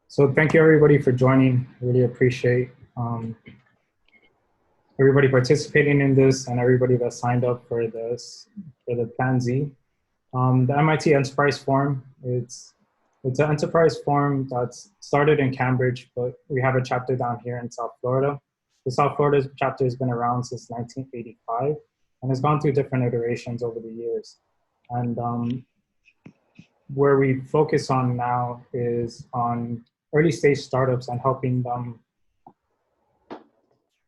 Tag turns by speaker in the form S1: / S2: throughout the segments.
S1: So thank you everybody for joining. Really appreciate everybody participating in this and everybody that signed up for this, for the Plan Z. The MIT Enterprise Forum, it's an enterprise forum that's started in Cambridge, but we have a chapter down here in South Florida. The South Florida chapter has been around since 1985 and has gone through different iterations over the years. And where we focus on now is on early stage startups and helping them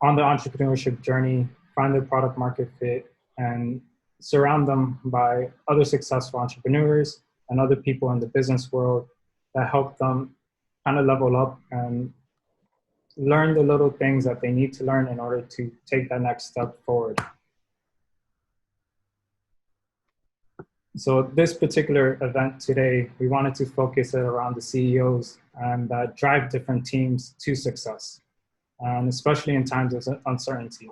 S1: on the entrepreneurship journey, find their product market fit, and surround them by other successful entrepreneurs and other people in the business world that help them kind of level up and learn the little things that they need to learn in order to take that next step forward. So this particular event today, we wanted to focus it around the CEOs and drive different teams to success, and especially in times of uncertainty.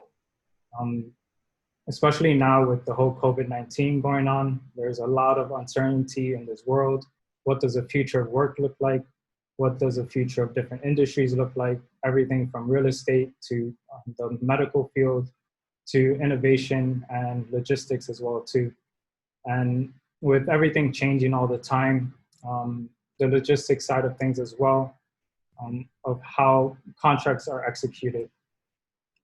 S1: Especially now with the whole COVID-19 going on, there's a lot of uncertainty in this world. What does the future of work look like? What does the future of different industries look like? Everything from real estate to the medical field to innovation and logistics as well too. And with everything changing all the time, the logistics side of things as well, of how contracts are executed.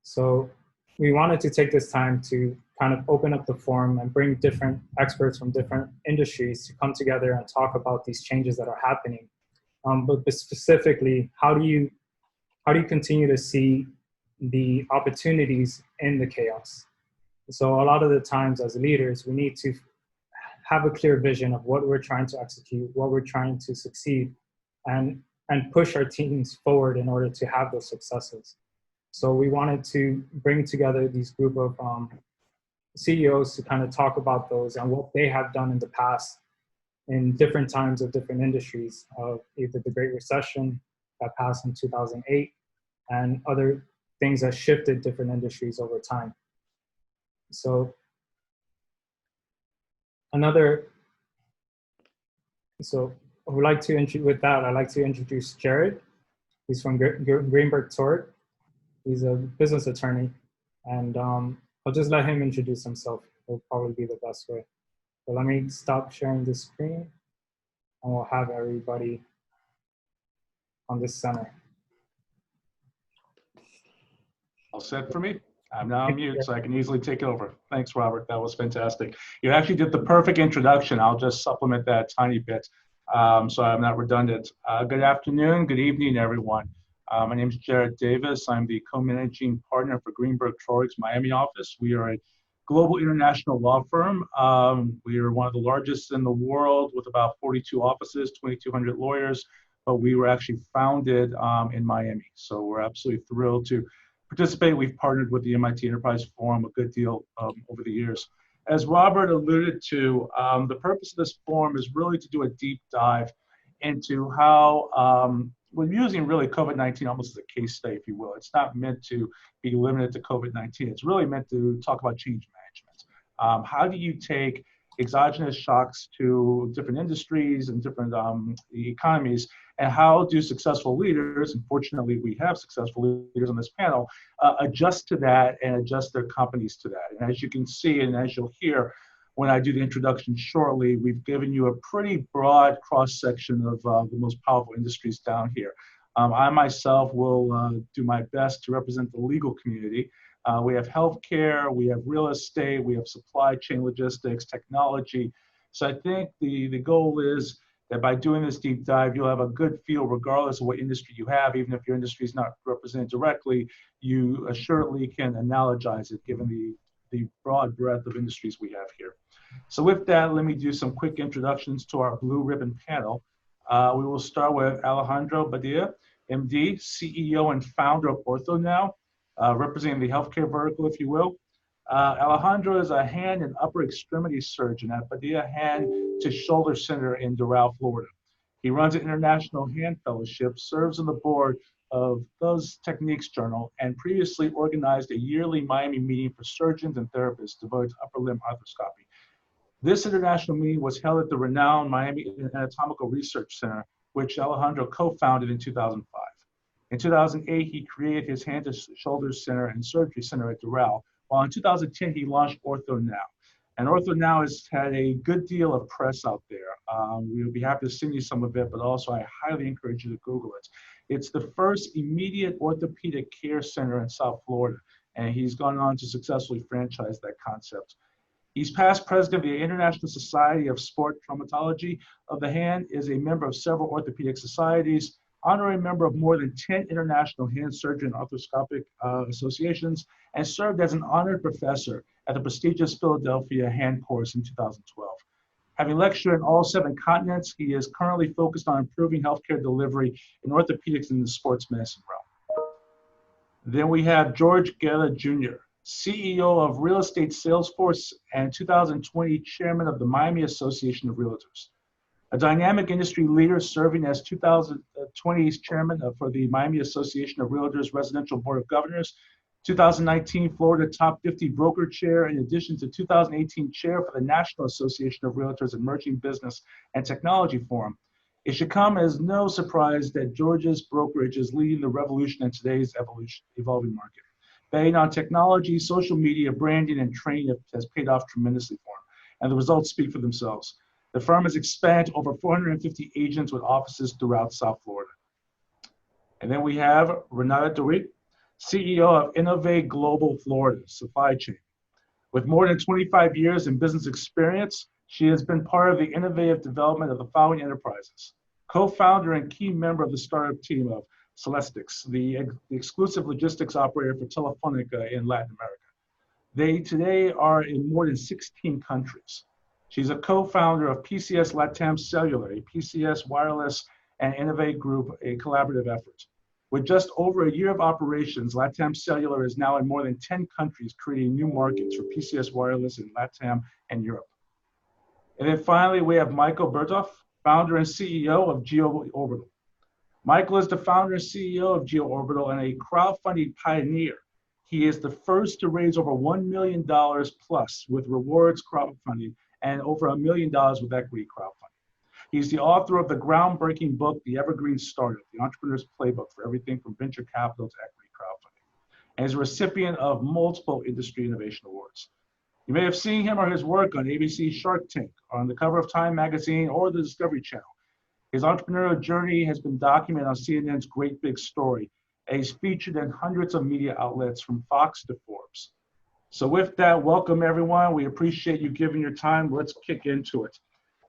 S1: So we wanted to take this time to kind of open up the forum and bring different experts from different industries to come together and talk about these changes that are happening. But specifically, how do you continue to see the opportunities in the chaos? So a lot of the times as leaders, we need to have a clear vision of what we're trying to execute, what we're trying to succeed, and push our teams forward in order to have those successes. So we wanted to bring together these group of CEOs to kind of talk about those and what they have done in the past in different times of different industries, of either the Great Recession that passed in 2008 and other things that shifted different industries over time. So I would like to I'd like to introduce Jared. He's from Greenberg Traurig. He's a business attorney, and I'll just let him introduce himself. It'll probably be the best way. So let me stop sharing the screen, and we'll have everybody on this center.
S2: All set for me? I'm now on mute, so I can easily take over. Thanks, Robert. That was fantastic. You actually did the perfect introduction. I'll just supplement that a tiny bit so I'm not redundant. Good afternoon, good evening, everyone. My name is Jared Davis. I'm the co-managing partner for Greenberg Traurig's Miami office. We are a global international law firm. We are one of the largest in the world with about 42 offices, 2,200 lawyers, but we were actually founded in Miami. So we're absolutely thrilled to participate. We've partnered with the MIT Enterprise Forum a good deal over the years. As Robert alluded to, the purpose of this forum is really to do a deep dive into how we're using really COVID-19 almost as a case study, if you will. It's not meant to be limited to COVID-19. It's really meant to talk about change management. How do you take exogenous shocks to different industries and different economies, and how do successful leaders, and fortunately we have successful leaders on this panel, adjust to that and adjust their companies to that. And as you can see, and as you'll hear when I do the introduction shortly, we've given you a pretty broad cross-section of the most powerful industries down here. I myself will do my best to represent the legal community. We have healthcare, we have real estate, we have supply chain logistics, technology. So I think the goal is that by doing this deep dive, you'll have a good feel regardless of what industry you have. Even if your industry is not represented directly, you assuredly can analogize it given the broad breadth of industries we have here. So with that, let me do some quick introductions to our blue ribbon panel. We will start with Alejandro Badia, MD, CEO and founder of OrthoNow, representing the healthcare vertical, if you will. Alejandro is a hand and upper extremity surgeon at Badia Hand to Shoulder Center in Doral, Florida. He runs an international hand fellowship, serves on the board of Those Techniques Journal, and previously organized a yearly Miami meeting for surgeons and therapists devoted to upper limb arthroscopy. This international meeting was held at the renowned Miami Anatomical Research Center which Alejandro co-founded in 2005. In 2008, he created his Hand to Shoulders Center and Surgery Center at Doral, while in 2010, he launched Ortho Now. And Ortho Now has had a good deal of press out there. We would be happy to send you some of it, but also I highly encourage you to Google it. It's the first immediate orthopedic care center in South Florida, and he's gone on to successfully franchise that concept. He's past president of the International Society of Sport Traumatology of the Hand, is a member of several orthopedic societies, honorary member of more than 10 international hand surgery and arthroscopic associations, and served as an honored professor at the prestigious Philadelphia Hand Course in 2012. Having lectured in all 7 continents, he is currently focused on improving healthcare delivery in orthopedics in the sports medicine realm. Then we have George Gellar Jr., CEO of Real Estate Salesforce and 2020 chairman of the Miami Association of Realtors. A dynamic industry leader serving as 2020's chairman for the Miami Association of Realtors Residential Board of Governors, 2019 Florida Top 50 Broker Chair, in addition to 2018 Chair for the National Association of Realtors Emerging Business and Technology Forum. It should come as no surprise that George's brokerage is leading the revolution in today's evolving market. Betting on technology, social media, branding, and training has paid off tremendously for him, and the results speak for themselves. The firm has expanded to over 450 agents with offices throughout South Florida. And then we have Renata DeWitt, CEO of Innovate Global Florida Supply Chain. With more than 25 years in business experience, she has been part of the innovative development of the following enterprises. Co-founder and key member of the startup team of Celestix, the exclusive logistics operator for Telefonica in Latin America. They today are in more than 16 countries. She's a co-founder of PCS Latam Cellular, a PCS Wireless and Innovate Group, a collaborative effort. With just over a year of operations, Latam Cellular is now in more than 10 countries, creating new markets for PCS Wireless in Latam and Europe. And then finally, we have Michael Bertoff, founder and CEO of GeoOrbital. Michael is the founder and CEO of GeoOrbital and a crowdfunding pioneer. He is the first to raise over $1 million plus with rewards crowdfunding and over $1 million with equity crowdfunding. He's the author of the groundbreaking book, The Evergreen Startup, the entrepreneur's playbook for everything from venture capital to equity crowdfunding, and is a recipient of multiple industry innovation awards. You may have seen him or his work on ABC's Shark Tank, on the cover of Time magazine, or the Discovery Channel. His entrepreneurial journey has been documented on CNN's Great Big Story, and he's featured in hundreds of media outlets from Fox to Forbes. So with that, welcome everyone. We appreciate you giving your time. Let's kick into it.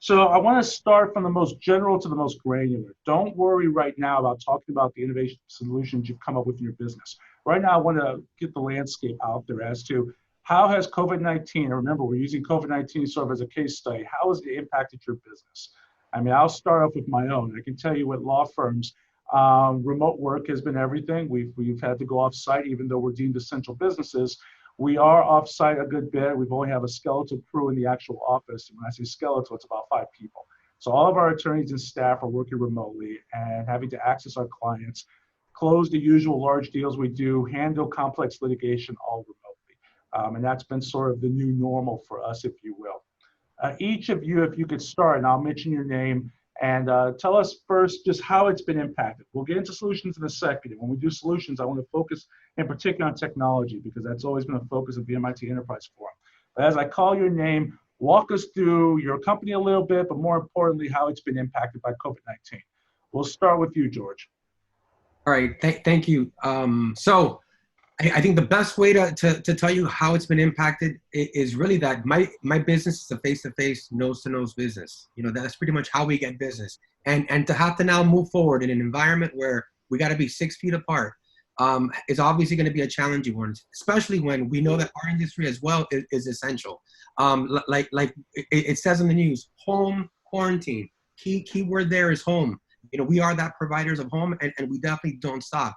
S2: So I want to start from the most general to the most granular. Don't worry right now about talking about the innovation solutions you've come up with in your business. Right now, I want to get the landscape out there as to how has COVID-19, and remember, we're using COVID-19 sort of as a case study, how has it impacted your business? I mean, I'll start off with my own. I can tell you with law firms, remote work has been everything. We've had to go off-site, even though we're deemed essential businesses. We are off-site a good bit. We've only have a skeletal crew in the actual office. And when I say skeletal, it's about 5 people. So all of our attorneys and staff are working remotely and having to access our clients, close the usual large deals we do, handle complex litigation all remotely. And that's been sort of the new normal for us, if you will. Each of you, if you could start, and I'll mention your name, and tell us first just how it's been impacted. We'll get into solutions in a second. And when we do solutions, I want to focus in particular on technology because that's always been a focus of the MIT Enterprise Forum. But as I call your name, walk us through your company a little bit, but more importantly, how it's been impacted by COVID-19. We'll start with you, George.
S3: All right, thank you. So I think the best way to tell you how it's been impacted is really that my business is a face-to-face, nose-to-nose business. You know, that's pretty much how we get business. And to have to now move forward in an environment where we got to be 6 feet apart is obviously going to be a challenging one, especially when we know that our industry as well is essential. Like it says in the news, home quarantine. Key word there is home. You know, we are that providers of home, and we definitely don't stop.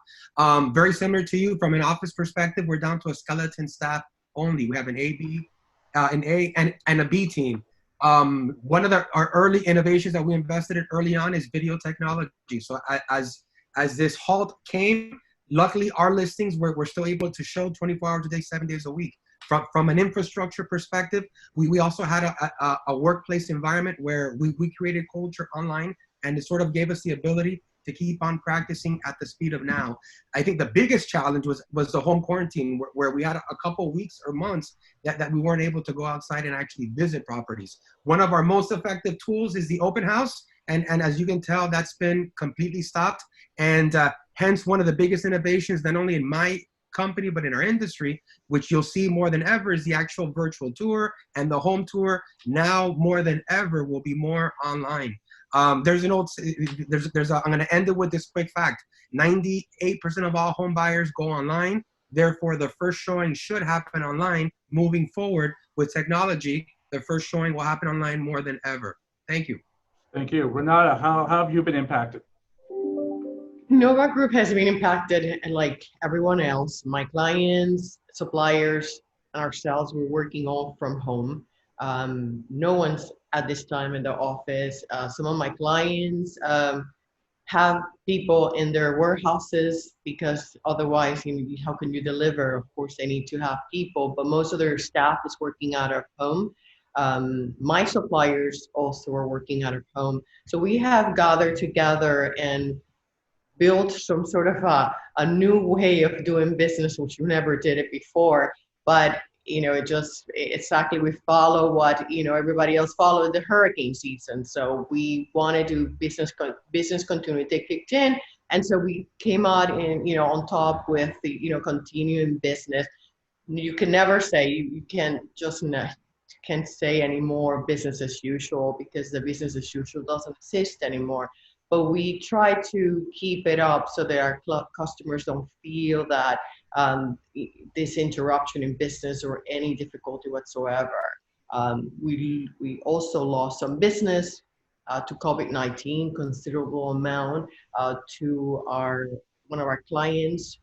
S3: Very similar to you, from an office perspective, we're down to a skeleton staff only. We have an A and a B team. One of our early innovations that we invested in early on is video technology. So as this halt came, luckily our listings were still able to show 24 hours a day, 7 days a week. From an infrastructure perspective, we also had a workplace environment where we created culture online and it sort of gave us the ability to keep on practicing at the speed of now. I think the biggest challenge was the home quarantine, where we had a couple weeks or months that we weren't able to go outside and actually visit properties. One of our most effective tools is the open house. And as you can tell, that's been completely stopped. And hence one of the biggest innovations, not only in my company, but in our industry, which you'll see more than ever, is the actual virtual tour, and the home tour now more than ever will be more online. I'm going to end it with this quick fact. 98% of all home buyers go online. Therefore, the first showing should happen online. Moving forward with technology, the first showing will happen online more than ever. Thank you.
S2: Thank you. Renata, how have you been impacted?
S4: Nova Group has been impacted like everyone else. My clients, suppliers, and ourselves, we're working all from home. No one's at this time in the office. Some of my clients have people in their warehouses because otherwise, how can you deliver? Of course, they need to have people, but most of their staff is working out of home. My suppliers also are working out of home. So we have gathered together and built some sort of a new way of doing business, which we never did it before. But exactly we follow what everybody else followed, the hurricane season. So we wanted to business continuity kicked in, and so we came out and on top with the continuing business. You can never say you can't say anymore business as usual, because the business as usual doesn't exist anymore. But we try to keep it up so that our customers don't feel that this interruption in business or any difficulty whatsoever. We also lost some business to COVID-19, considerable amount to one of our clients,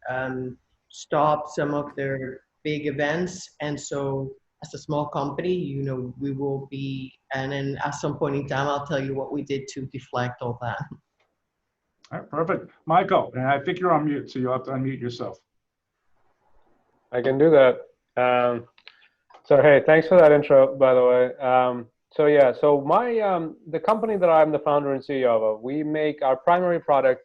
S4: stopped some of their big events, and so as a small company, we will be, and then at some point in time, I'll tell you what we did to deflect all that.
S2: All right, perfect. Michael, and I think you're on mute, so you'll have to unmute yourself.
S5: I can do that. So hey, thanks for that intro, by the way. The company that I'm the founder and CEO of, we make, our primary product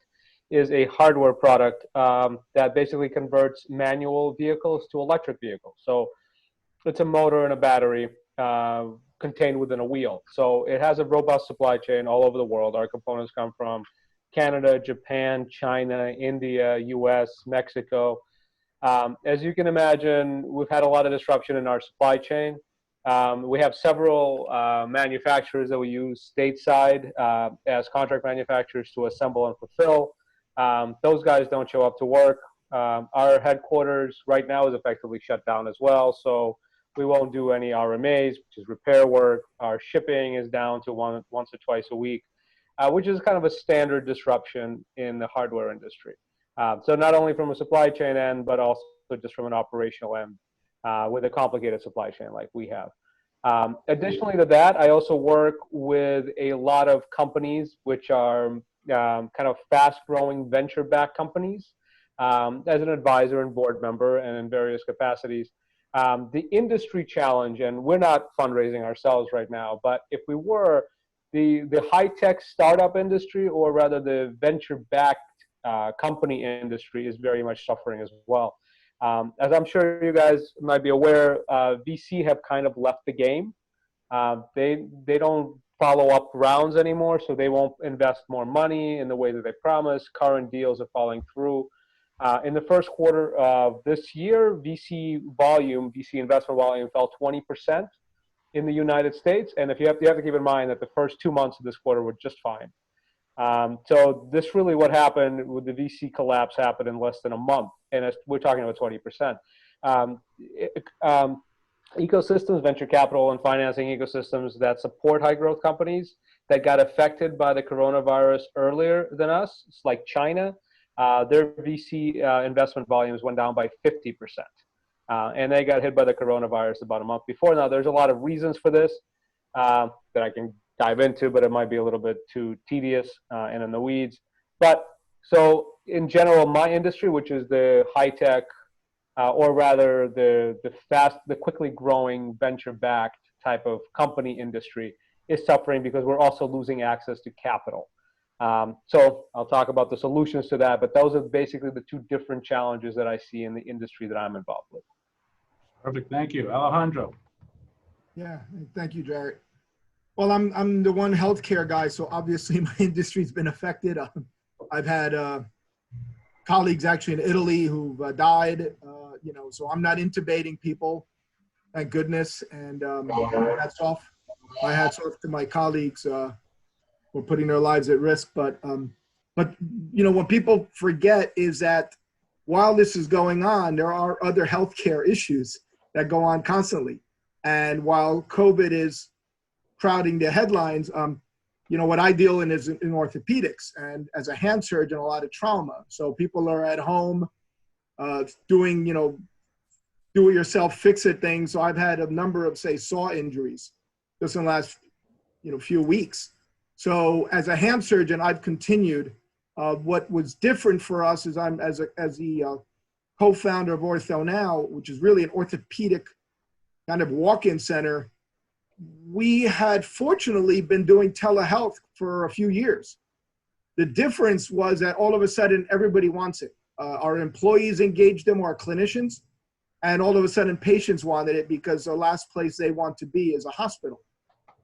S5: is a hardware product that basically converts manual vehicles to electric vehicles. So it's a motor and a battery contained within a wheel. So it has a robust supply chain all over the world. Our components come from Canada, Japan, China, India, US, Mexico. As you can imagine, we've had a lot of disruption in our supply chain. We have several manufacturers that we use stateside as contract manufacturers to assemble and fulfill. Those guys don't show up to work. Our headquarters right now is effectively shut down as well. So we won't do any RMAs, which is repair work. Our shipping is down to once or twice a week, which is kind of a standard disruption in the hardware industry. So not only from a supply chain end, but also just from an operational end with a complicated supply chain like we have. Additionally to that, I also work with a lot of companies which are kind of fast-growing venture-backed companies as an advisor and board member and in various capacities. The industry challenge, and we're not fundraising ourselves right now, but if we were, the high-tech startup industry, or rather the venture-backed company industry, is very much suffering as well. As I'm sure you guys might be aware, VC have kind of left the game. They don't follow up rounds anymore, so they won't invest more money in the way that they promised. Current deals are falling through. In the first quarter of this year, VC investment volume fell 20% in the United States. And you have to keep in mind that the first 2 months of this quarter were just fine. So this really what happened with the VC collapse happened in less than a month. And we're talking about 20%. Ecosystems, venture capital and financing ecosystems that support high growth companies that got affected by the coronavirus earlier than us, it's like China, their VC investment volumes went down by 50%. And they got hit by the coronavirus about a month before. Now, there's a lot of reasons for this that I can dive into, but it might be a little bit too tedious and in the weeds. But so in general, my industry, which is the high tech, or rather the quickly growing venture-backed type of company industry, is suffering because we're also losing access to capital. So I'll talk about the solutions to that, but those are basically the two different challenges that I see in the industry that I'm involved with.
S2: Perfect. Thank you. Alejandro.
S6: Yeah, thank you, Jared. Well, I'm the one healthcare guy, so obviously my industry's been affected. I've had colleagues actually in Italy who've died, you know, so I'm not intubating people, thank goodness, and hats off. My hats off to my colleagues for putting their lives at risk. But you know, what people forget is that while this is going on, there are other healthcare issues that go on constantly. And while COVID is crowding the headlines, you know, what I deal in is in orthopedics, and as a hand surgeon, a lot of trauma. So people are at home doing, you know, do-it-yourself, fix-it things. So I've had a number of, say, saw injuries just in the last, you know, few weeks. So as a hand surgeon, I've continued. What was different for us is I'm as the co-founder of Ortho Now, which is really an orthopedic kind of walk-in center. We had fortunately been doing telehealth for a few years. The difference was that all of a sudden everybody wants it. Our employees engaged them, our clinicians, and all of a sudden patients wanted it because the last place they want to be is a hospital.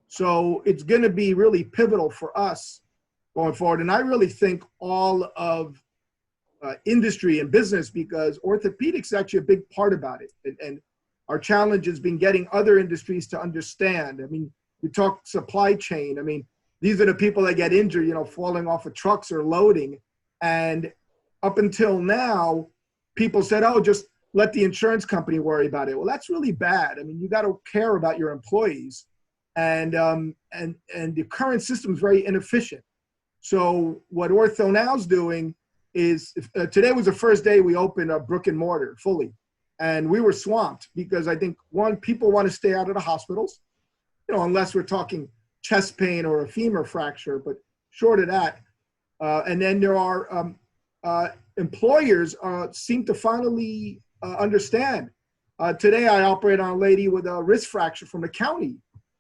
S6: So it's going to be really pivotal for us going forward. And I really think all of industry and business, because orthopedics is actually a big part about it. And our challenge has been getting other industries to understand. I mean, you talk supply chain. I mean, these are the people that get injured, you know, falling off of trucks or loading. And up until now, people said, oh, just let the insurance company worry about it. Well, that's really bad. I mean, you got to care about your employees. And the current system is very inefficient. So what Ortho Now is doing is, today was the first day we opened a brick and mortar fully. And we were swamped because I think, one, people want to stay out of the hospitals, you know, unless we're talking chest pain or a femur fracture, but short of that. And then there are employers seem to finally understand. Today I operate on a lady with a wrist fracture from the county,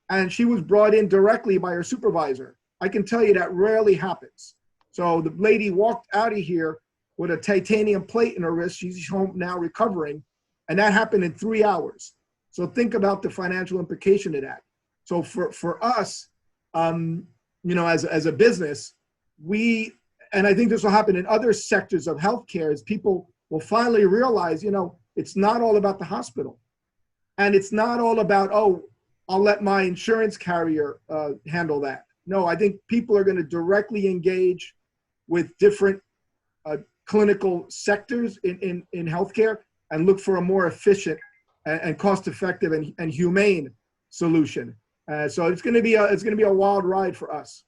S6: and she was brought in directly by her supervisor. I can tell you that rarely happens. So the lady walked out of here with a titanium plate in her wrist. She's home now recovering. And that happened in 3 hours. So think about the financial implication of that. So for us, you know, as a business, and I think this will happen in other sectors of healthcare, is people will finally realize, you know, it's not all about the hospital. And it's not all about, oh, I'll let my insurance carrier handle that. No, I think people are going to directly engage with different clinical sectors in healthcare and look for a more efficient and cost-effective and humane solution. So it's going to be a wild ride for us.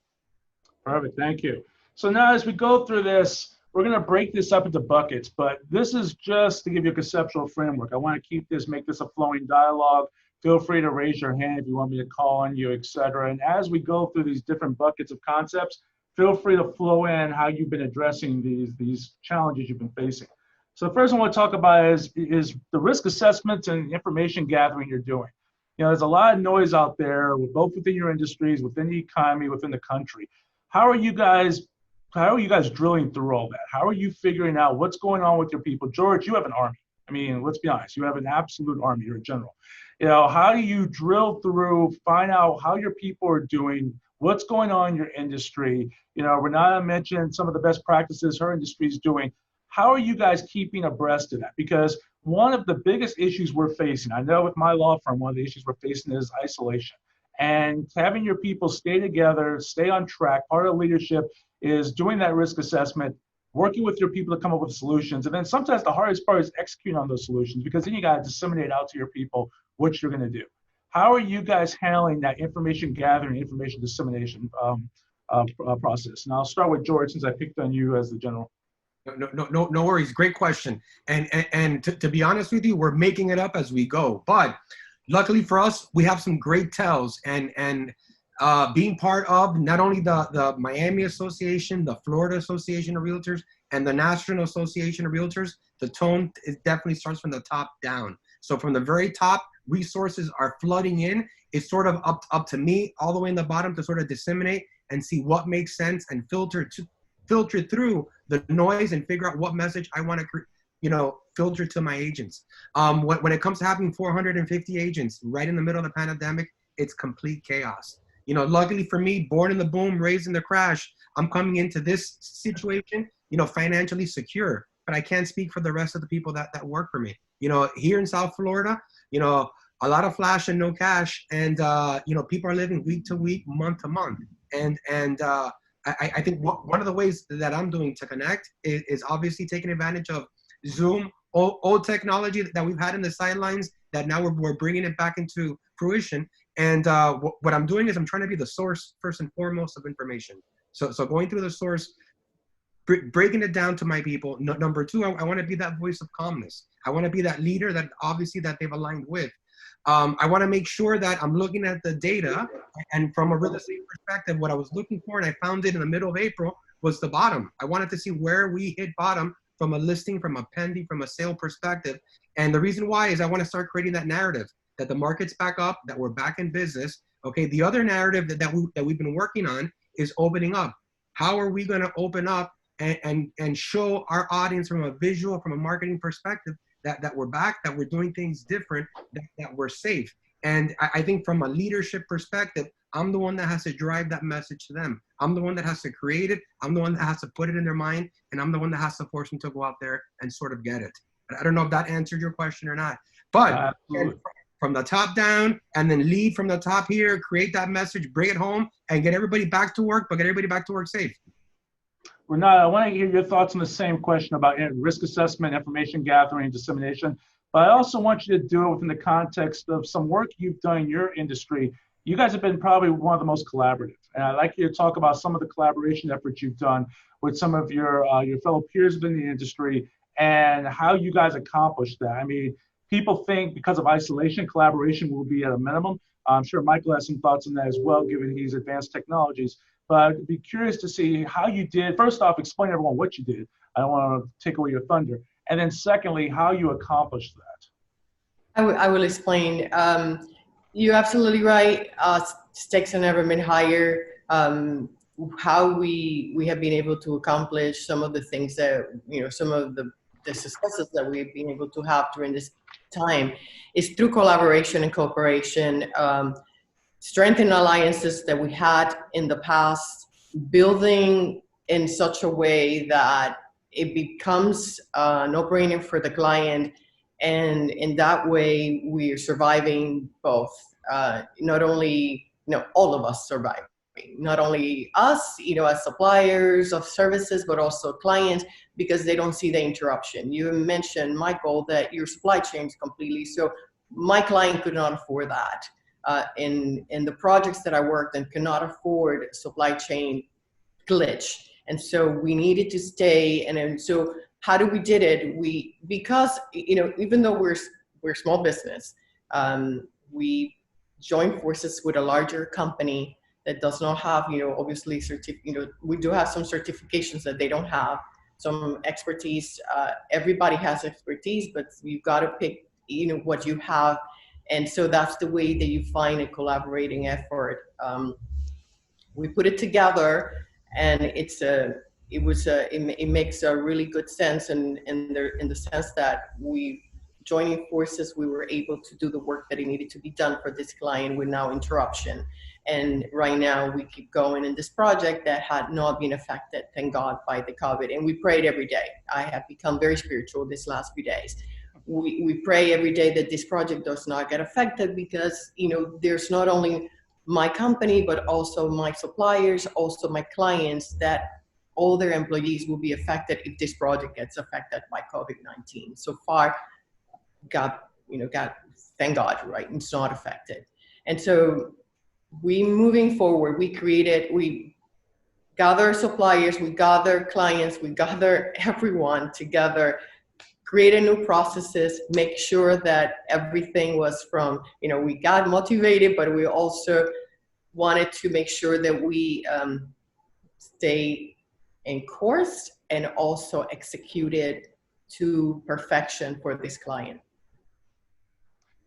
S2: Perfect. Thank you. So now as we go through this, we're going to break this up into buckets, but this is just to give you a conceptual framework. I want to make this a flowing dialogue. Feel free to raise your hand if you want me to call on you, et cetera. And as we go through these different buckets of concepts, feel free to flow in how you've been addressing these challenges you've been facing. So the first one I want to talk about is the risk assessments and information gathering you're doing. You know, there's a lot of noise out there, both within your industries, within the economy, within the country. How are you guys drilling through all that? How are you figuring out what's going on with your people? George, you have an army. I mean, let's be honest, you have an absolute army. You're a general. You know, how do you drill through, find out how your people are doing, what's going on in your industry? You know, Renata mentioned some of the best practices her industry is doing. How are you guys keeping abreast of that? Because one of the biggest issues we're facing, I know with my law firm, one of the issues we're facing is isolation. And having your people stay together, stay on track, part of leadership is doing that risk assessment, working with your people to come up with solutions. And then sometimes the hardest part is executing on those solutions, because then you got to disseminate out to your people what you're going to do. How are you guys handling that information gathering, information dissemination process? And I'll start with George, since I picked on you as the general.
S3: No worries. Great question. And to be honest with you, we're making it up as we go. But luckily for us, we have some great tells. And being part of not only the Miami Association, the Florida Association of Realtors, and the National Association of Realtors, the tone definitely starts from the top down. So from the very top, resources are flooding in. It's sort of up to me all the way in the bottom to sort of disseminate and see what makes sense and filter through the noise and figure out what message I want to filter to my agents. When it comes to having 450 agents right in the middle of the pandemic, it's complete chaos. Luckily for me, born in the boom, raised in the crash, I'm coming into this situation, financially secure, but I can't speak for the rest of the people that work for me. Here in South Florida, a lot of flash and no cash, and people are living week to week, month to month. And I think one of the ways that I'm doing to connect is obviously taking advantage of Zoom, old technology that we've had in the sidelines that now we're bringing it back into fruition. And what I'm doing is I'm trying to be the source first and foremost of information. So going through the source, breaking it down to my people. Number two, I want to be that voice of calmness. I want to be that leader that obviously that they've aligned with. I want to make sure that I'm looking at the data, and from a real estate perspective, what I was looking for, and I found it in the middle of April, was the bottom. I wanted to see where we hit bottom from a listing, from a pending, from a sale perspective. And the reason why is I want to start creating that narrative that the market's back up, that we're back in business. Okay, the other narrative that we've been working on is opening up. How are we going to open up and show our audience from a visual, from a marketing perspective, that we're back, that we're doing things different, that we're safe. And I think from a leadership perspective, I'm the one that has to drive that message to them. I'm the one that has to create it. I'm the one that has to put it in their mind. And I'm the one that has to force them to go out there and sort of get it. I don't know if that answered your question or not. But from the top down, and then lead from the top here, create that message, bring it home, and get everybody back to work, but get everybody back to work safe.
S2: Renata, I want to hear your thoughts on the same question about risk assessment, information gathering, and dissemination. But I also want you to do it within the context of some work you've done in your industry. You guys have been probably one of the most collaborative. And I'd like you to talk about some of the collaboration efforts you've done with some of your fellow peers within the industry and how you guys accomplished that. I mean, people think because of isolation, collaboration will be at a minimum. I'm sure Michael has some thoughts on that as well, given these advanced technologies. But I'd be curious to see how you did. First off, explain to everyone what you did. I don't want to take away your thunder. And then secondly, how you accomplished that.
S4: I will explain. You're absolutely right. Stakes have never been higher. How we have been able to accomplish some of the things that, some of the successes that we've been able to have during this time is through collaboration and cooperation. Strengthen alliances that we had in the past, building in such a way that it becomes a no-brainer for the client. And in that way, we are surviving both, not only, all of us surviving, not only us, as suppliers of services, but also clients, because they don't see the interruption. You mentioned, Michael, that your supply chain is completely, so my client could not afford that. In the projects that I worked in, could not afford supply chain glitch. And so we needed to stay. And so how do we did it? Because, even though we're small business, we joined forces with a larger company that does not have, obviously, we do have some certifications that they don't have, some expertise. Everybody has expertise, but you've got to pick, what you have. And so that's the way that you find a collaborating effort. We put it together, and it makes a really good sense, and in the sense that we joining forces, we were able to do the work that it needed to be done for this client with no interruption. And right now we keep going in this project that had not been affected, thank God, by the COVID. And we prayed every day. I have become very spiritual these last few days. We pray every day that this project does not get affected, because there's not only my company, but also my suppliers, also my clients, that all their employees will be affected if this project gets affected by COVID-19. So far, God, thank God, right? It's not affected. And so moving forward, we gather suppliers, we gather clients, we gather everyone together, create new processes, make sure that everything was from, we got motivated, but we also wanted to make sure that we stay in course and also executed to perfection for this client.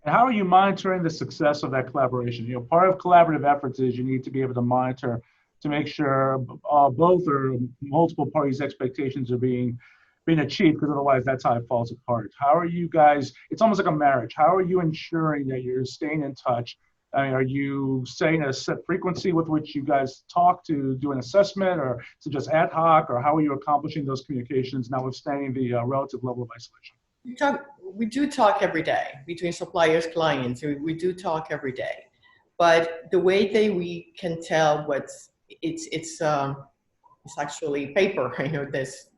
S2: And how are you monitoring the success of that collaboration? Part of collaborative efforts is you need to be able to monitor to make sure both or multiple parties' expectations are being achieved, because otherwise that's how it falls apart. How are you guys, it's almost like a marriage, how are you ensuring that you're staying in touch? I mean, are you setting a set frequency with which you guys talk to do an assessment, or is it just ad hoc, or how are you accomplishing those communications notwithstanding the relative level of isolation?
S4: We do talk every day between suppliers, clients. We do talk every day, but the way that we can tell it's actually paper. I know this.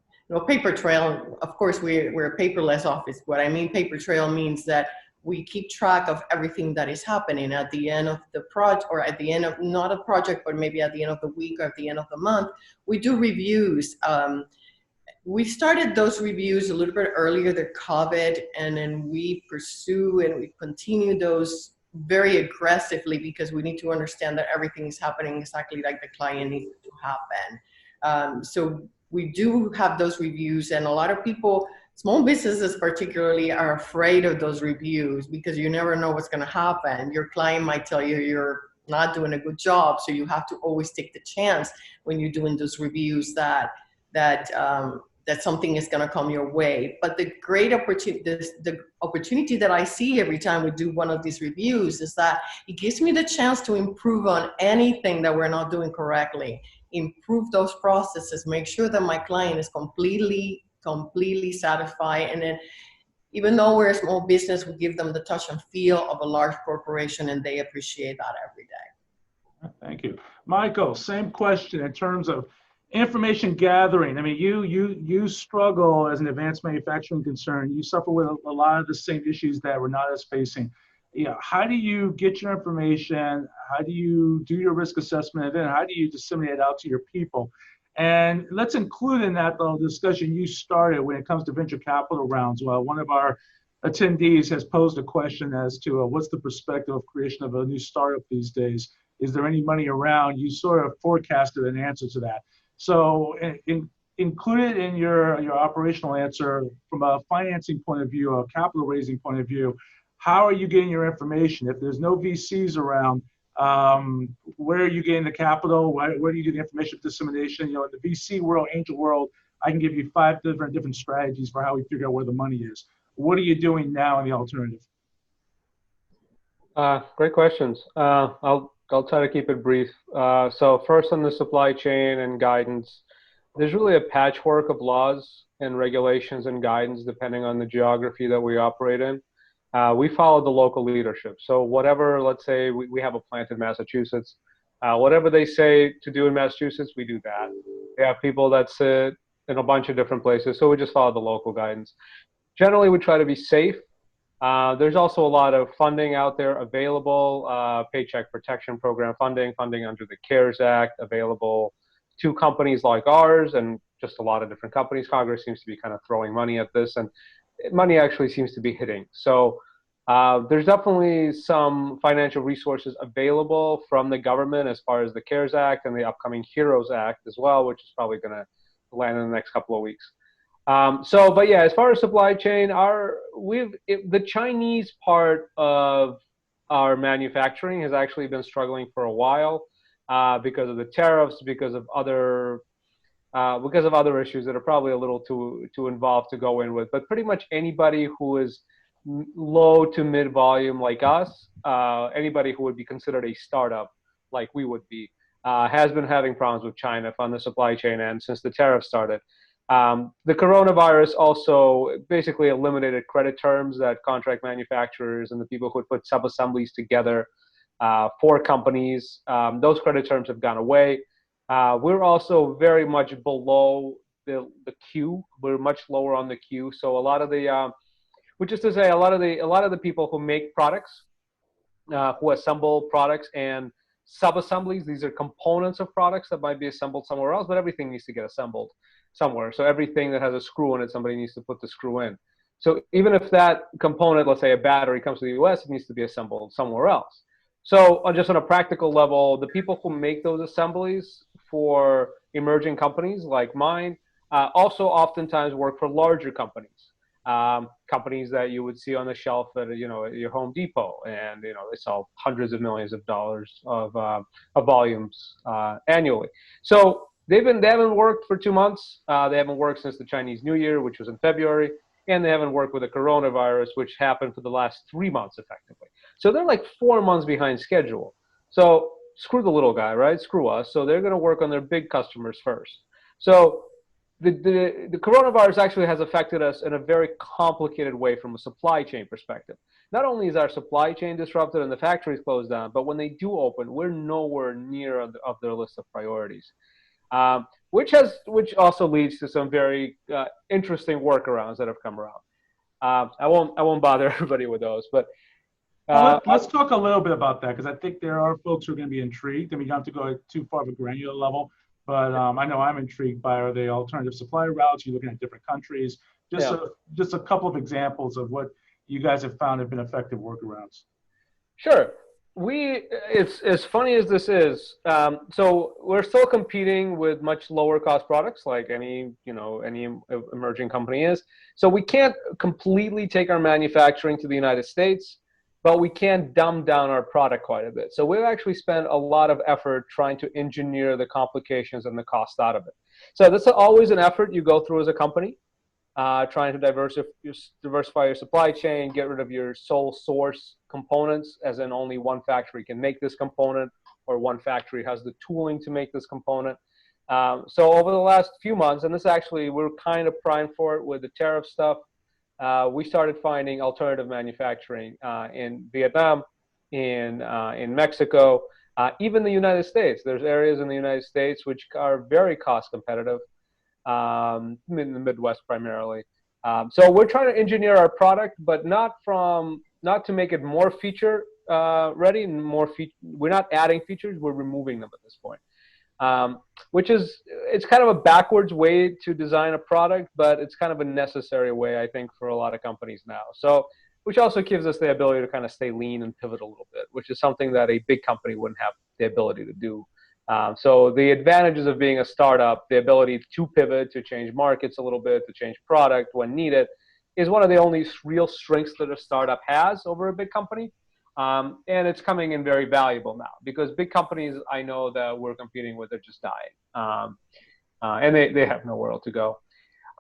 S4: Paper trail. Of course, we're a paperless office. What I mean, paper trail means that we keep track of everything that is happening at the end of the project, or at the end of not a project, but maybe at the end of the week or at the end of the month. We do reviews. We started those reviews a little bit earlier than COVID, and then we pursue and we continue those very aggressively, because we need to understand that everything is happening exactly like the client needs it to happen. So we do have those reviews, and a lot of people, small businesses particularly, are afraid of those reviews because you never know what's going to happen. Your client might tell you you're not doing a good job, so you have to always take the chance when you're doing those reviews that something is going to come your way. But the great opportunity, the opportunity that I see every time we do one of these reviews, is that it gives me the chance to improve on anything that we're not doing correctly, improve those processes, make sure that my client is completely satisfied. And then, even though we're a small business, we give them the touch and feel of a large corporation, and they appreciate that every day.
S2: Thank you. Michael, same question in terms of information gathering. I mean, you struggle as an advanced manufacturing concern. You suffer with a lot of the same issues that Renata is facing. How do you get your information? How do you do your risk assessment? And then how do you disseminate it out to your people? And let's include in that, though, discussion you started when it comes to venture capital rounds. Well, one of our attendees has posed a question as to what's the perspective of creation of a new startup these days? Is there any money around? You sort of forecasted an answer to that. So included in your operational answer, from a financing point of view, a capital raising point of view, how are you getting your information? If there's no VCs around, where are you getting the capital? Where do you get the information dissemination? In the VC world, angel world, I can give you 5 different strategies for how we figure out where the money is. What are you doing now in the alternative?
S5: Great questions. I'll try to keep it brief. So first, on the supply chain and guidance, there's really a patchwork of laws and regulations and guidance depending on the geography that we operate in. We follow the local leadership. So whatever, let's say we have a plant in Massachusetts, whatever they say to do in Massachusetts, we do that. We have people that sit in a bunch of different places, so we just follow the local guidance. Generally, we try to be safe. There's also a lot of funding out there available, Paycheck Protection Program funding under the CARES Act available to companies like ours, and just a lot of different companies. Congress seems to be kind of throwing money at this, and money actually seems to be hitting. So there's definitely some financial resources available from the government as far as the CARES Act and the upcoming HEROES Act as well, which is probably going to land in the next couple of weeks. But yeah, as far as supply chain, the Chinese part of our manufacturing has actually been struggling for a while because of the tariffs, because of other issues that are probably a little too involved to go in with. But pretty much anybody who is low to mid volume like us, anybody who would be considered a startup like we would be, has been having problems with China on the supply chain end since the tariffs started. The coronavirus also basically eliminated credit terms that contract manufacturers and the people who would put sub-assemblies together for companies, those credit terms have gone away. We're also very much below the queue. We're much lower on the queue. So a lot of the, which is to say, a lot of the people who make products, who assemble products and sub-assemblies, these are components of products that might be assembled somewhere else, but everything needs to get assembled somewhere. So everything that has a screw in it, somebody needs to put the screw in. So even if that component, let's say a battery, comes to the US, it needs to be assembled somewhere else. So just on a practical level, the people who make those assemblies for emerging companies like mine also oftentimes work for larger companies. companies that you would see on the shelf at your Home Depot, and they sell hundreds of millions of dollars of volumes annually. So they haven't worked for 2 months. They haven't worked since the Chinese New Year, which was in February, and they haven't worked with the coronavirus, which happened for the last 3 months effectively. So they're like 4 months behind schedule. So screw the little guy, right? Screw us. So they're going to work on their big customers first. So the coronavirus actually has affected us in a very complicated way from a supply chain perspective. Not only is our supply chain disrupted and the factories closed down, but when they do open, we're nowhere near of their list of priorities, which also leads to some very interesting workarounds that have come around. I won't bother everybody with those, but
S2: let's talk a little bit about that, because I think there are folks who are going to be intrigued. I mean, you don't have to go too far of a granular level, but I know I'm intrigued by, are they alternative supply routes? You're looking at different countries. Just a couple of examples of what you guys have found have been effective workarounds.
S5: Sure. It's as funny as this is. So we're still competing with much lower cost products, like any emerging company is. So we can't completely take our manufacturing to the United States, but we can dumb down our product quite a bit. So we've actually spent a lot of effort trying to engineer the complications and the cost out of it. So this is always an effort you go through as a company, trying to diversify your supply chain, get rid of your sole source components, as in only one factory can make this component, or one factory has the tooling to make this component. So over the last few months, and this actually, we're kind of primed for it with the tariff stuff, we started finding alternative manufacturing in Vietnam, in Mexico, even the United States. There's areas in the United States which are very cost competitive, in the Midwest primarily. So we're trying to engineer our product, but not to make it more feature ready and we're not adding features, we're removing them at this point. It's kind of a backwards way to design a product, but it's kind of a necessary way, I think, for a lot of companies now. So, which also gives us the ability to kind of stay lean and pivot a little bit, which is something that a big company wouldn't have the ability to do. So the advantages of being a startup, the ability to pivot, to change markets a little bit, to change product when needed, is one of the only real strengths that a startup has over a big company. And it's coming in very valuable now, because big companies I know that we're competing with are just dying, and they have nowhere else to go.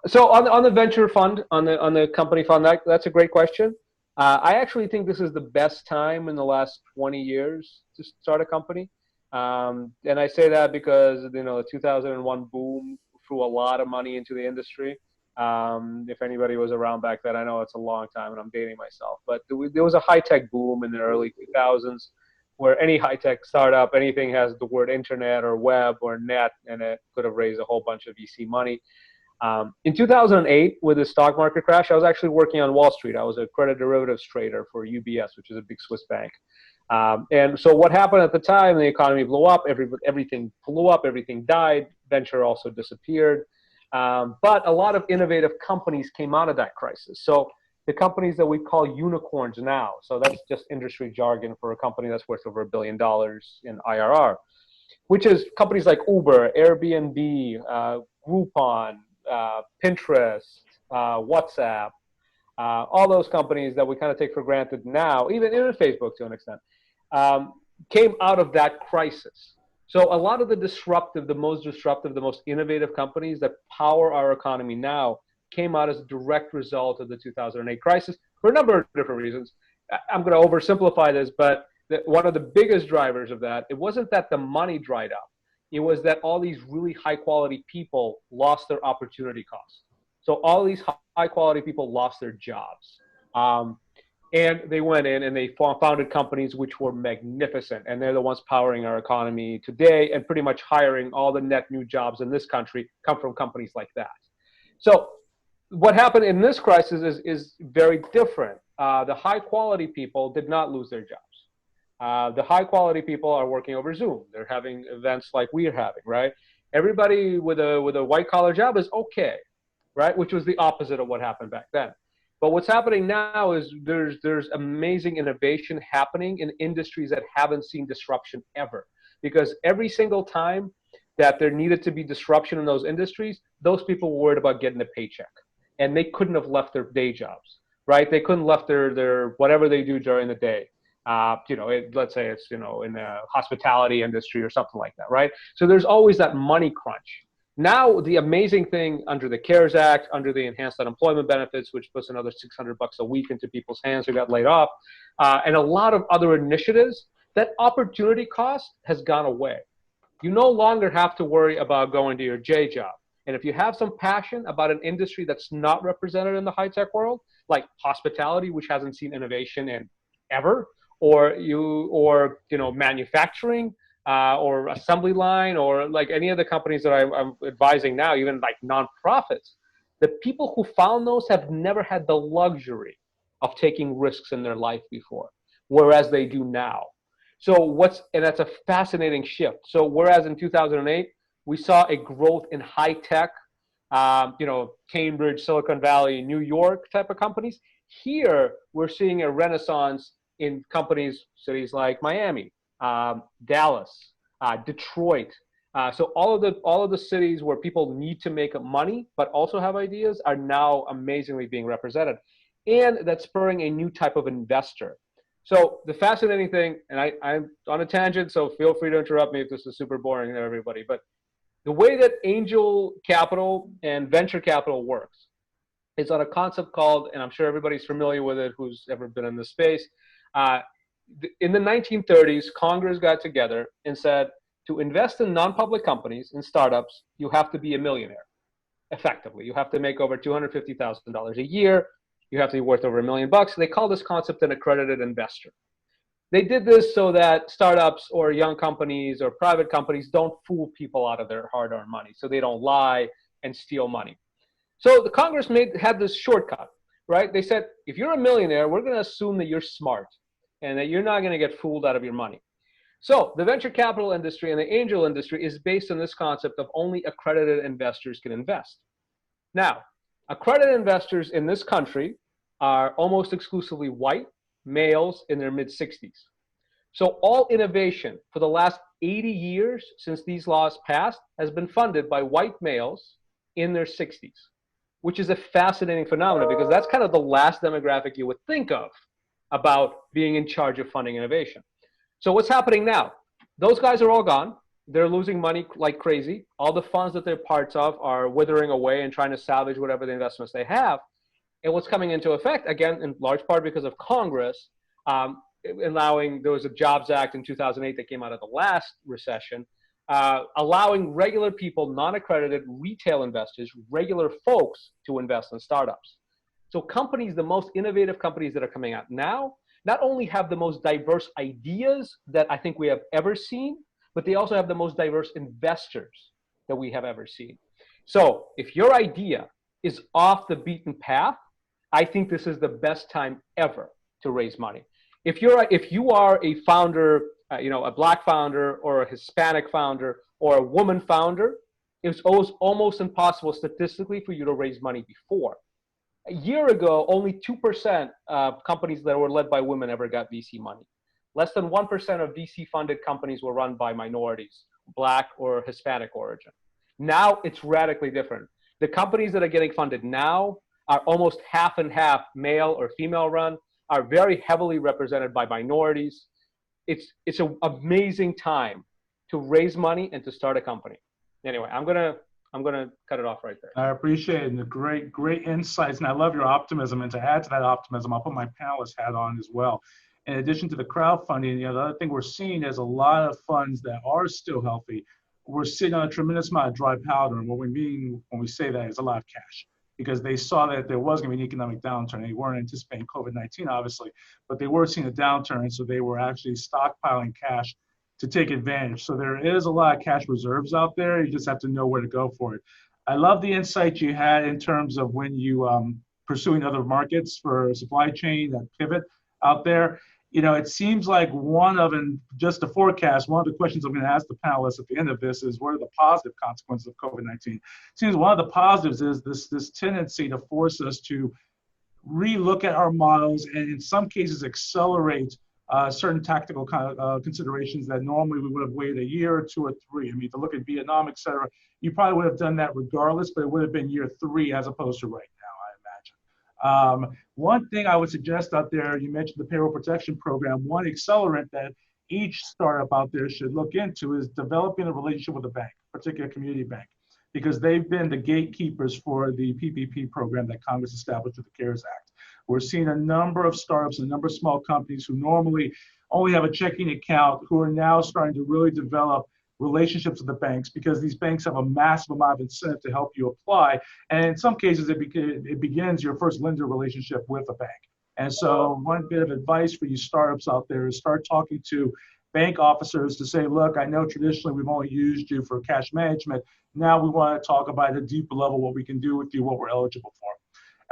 S5: So on the venture fund, on the company fund, that's a great question. I actually think this is the best time in the last 20 years to start a company, and I say that because the 2001 boom threw a lot of money into the industry. If anybody was around back then, I know it's a long time and I'm dating myself, but there was a high-tech boom in the early 2000s where any high-tech startup, anything has the word internet or web or net in it, could have raised a whole bunch of VC money. In 2008, with the stock market crash, I was actually working on Wall Street. I was a credit derivatives trader for UBS, which is a big Swiss bank. And so what happened at the time, the economy blew up, everything blew up, everything died, venture also disappeared. But a lot of innovative companies came out of that crisis. So the companies that we call unicorns now, so that's just industry jargon for a company that's worth over $1 billion in IRR, which is companies like Uber, Airbnb, Groupon, Pinterest, WhatsApp, all those companies that we kind of take for granted now, even Facebook to an extent, came out of that crisis. So a lot of the most innovative companies that power our economy now came out as a direct result of the 2008 crisis for a number of different reasons. I'm going to oversimplify this, but one of the biggest drivers of that, it wasn't that the money dried up. It was that all these really high quality people lost their opportunity cost. So all these high quality people lost their jobs. And they went in and they founded companies which were magnificent. And they're the ones powering our economy today, and pretty much hiring all the net new jobs in this country come from companies like that. So what happened in this crisis is very different. The high quality people did not lose their jobs. The high quality people are working over Zoom. They're having events like we're having, right? Everybody with a white collar job is okay, right? Which was the opposite of what happened back then. But what's happening now is there's amazing innovation happening in industries that haven't seen disruption ever. Because every single time that there needed to be disruption in those industries, those people were worried about getting a paycheck. and they couldn't have left their day jobs, right? They couldn't left their whatever they do during the day. Let's say it's, in the hospitality industry or something like that, right? So there's always that money crunch. Now, the amazing thing under the CARES Act, under the enhanced unemployment benefits, which puts another $600 a week into people's hands who got laid off, and a lot of other initiatives, that opportunity cost has gone away. You no longer have to worry about going to your J job. And if you have some passion about an industry that's not represented in the high-tech world, like hospitality, which hasn't seen innovation in ever, or manufacturing, or assembly line, or like any of the companies that I'm advising now, even like nonprofits, the people who found those have never had the luxury of taking risks in their life before, whereas they do now. And that's a fascinating shift. So whereas in 2008, we saw a growth in high tech, Cambridge, Silicon Valley, New York type of companies, here we're seeing a renaissance in cities like Miami, Dallas, Detroit. So all of the cities where people need to make money but also have ideas are now amazingly being represented, and that's spurring a new type of investor. So the fascinating thing, and I'm on a tangent, so feel free to interrupt me if this is super boring to everybody, but the way that angel capital and venture capital works is on a concept called, and I'm sure everybody's familiar with it who's ever been in this space. In the 1930s, Congress got together and said, to invest in non-public companies and startups, you have to be a millionaire, effectively. You have to make over $250,000 a year. You have to be worth over $1 million. They call this concept an accredited investor. They did this so that startups or young companies or private companies don't fool people out of their hard-earned money, so they don't lie and steal money. So the Congress had this shortcut, right? They said, if you're a millionaire, we're going to assume that you're smart and that you're not going to get fooled out of your money. So the venture capital industry and the angel industry is based on this concept of only accredited investors can invest. Now, accredited investors in this country are almost exclusively white males in their mid-60s. So all innovation for the last 80 years since these laws passed has been funded by white males in their 60s, which is a fascinating phenomenon because that's kind of the last demographic you would think of about being in charge of funding innovation. So what's happening now? Those guys are all gone. They're losing money like crazy. All the funds that they're parts of are withering away and trying to salvage whatever the investments they have. And what's coming into effect, again, in large part because of Congress, there was a Jobs Act in 2008 that came out of the last recession, allowing regular people, non-accredited retail investors, regular folks to invest in startups. So companies, the most innovative companies that are coming out now, not only have the most diverse ideas that I think we have ever seen, but they also have the most diverse investors that we have ever seen. So if your idea is off the beaten path, I think this is the best time ever to raise money. If you are a founder, a Black founder or a Hispanic founder or a woman founder, it's almost impossible statistically for you to raise money before. A year ago, only 2% of companies that were led by women ever got VC money. Less than 1% of VC-funded companies were run by minorities, Black or Hispanic origin. Now it's radically different. The companies that are getting funded now are almost half and half male or female run, are very heavily represented by minorities. It's an amazing time to raise money and to start a company. Anyway, I'm gonna cut it off right there.
S2: I appreciate it, and the great insights, and I love your optimism. And to add to that optimism, I'll put my panelist hat on as well. In addition to the crowdfunding, the other thing we're seeing is a lot of funds that are still healthy. We're sitting on a tremendous amount of dry powder, and what we mean when we say that is a lot of cash, because they saw that there was going to be an economic downturn. They weren't anticipating COVID-19, obviously, but they were seeing a downturn, and so they were actually stockpiling cash to take advantage. So there is a lot of cash reserves out there. You just have to know where to go for it. I love the insight you had in terms of when you pursuing other markets for supply chain, that pivot out there. It seems like and just to forecast, one of the questions I'm going to ask the panelists at the end of this is, what are the positive consequences of COVID-19? It seems one of the positives is this tendency to force us to relook at our models and in some cases accelerate certain tactical considerations that normally we would have waited a year or 2 or 3. I mean, to look at Vietnam, et cetera, you probably would have done that regardless, but it would have been year 3 as opposed to right now. One thing I would suggest out there, you mentioned the payroll protection program, one accelerant that each startup out there should look into is developing a relationship with a bank, particularly a community bank, because they've been the gatekeepers for the PPP program that Congress established with the CARES Act. We're seeing a number of startups, a number of small companies who normally only have a checking account, who are now starting to really develop relationships with the banks, because these banks have a massive amount of incentive to help you apply. And in some cases, it begins your first lender relationship with a bank. And so one bit of advice for you startups out there is start talking to bank officers to say, look, I know traditionally we've only used you for cash management. Now we want to talk about at a deeper level what we can do with you, what we're eligible for.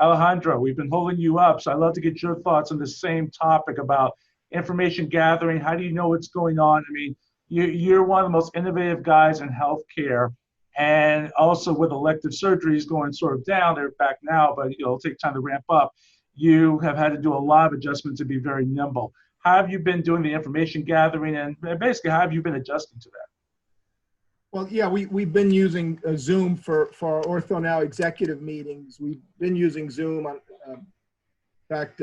S2: Alejandro, we've been holding you up, so I'd love to get your thoughts on the same topic about information gathering. How do you know what's going on? I mean, you're one of the most innovative guys in healthcare, and also with elective surgeries going sort of down, they're back now, but it'll take time to ramp up. You have had to do a lot of adjustments to be very nimble. How have you been doing the information gathering, and basically how have you been adjusting to that?
S6: Well, yeah, we've been using Zoom for our Ortho Now executive meetings. We've been using Zoom on, in fact,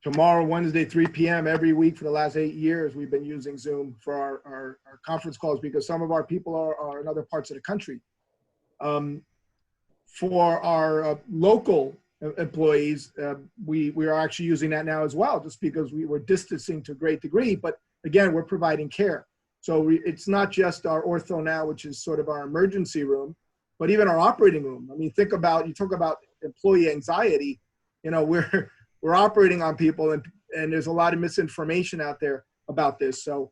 S6: tomorrow, Wednesday, 3 p.m. every week for the last 8 years, we've been using Zoom for our conference calls because some of our people are in other parts of the country. For our local employees, we are actually using that now as well, just because we were distancing to a great degree. But again, we're providing care. So it's not just our Ortho Now, which is sort of our emergency room, but even our operating room. I mean, you talk about employee anxiety, you know, we're operating on people, and there's a lot of misinformation out there about this. So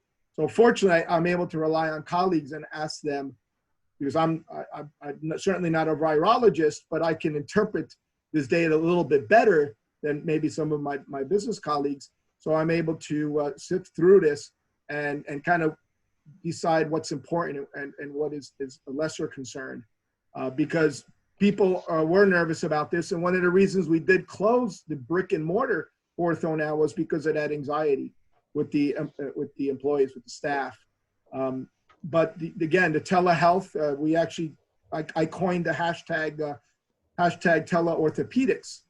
S6: fortunately, I'm able to rely on colleagues and ask them, because I'm certainly not a virologist, but I can interpret this data a little bit better than maybe some of my business colleagues. So I'm able to sift through this and kind of decide what's important and what is a lesser concern, because people were nervous about this. And one of the reasons we did close the brick and mortar Ortho Now was because of that anxiety with the employees, with the staff. But again, the telehealth, we actually, I coined the hashtag teleorthopedics.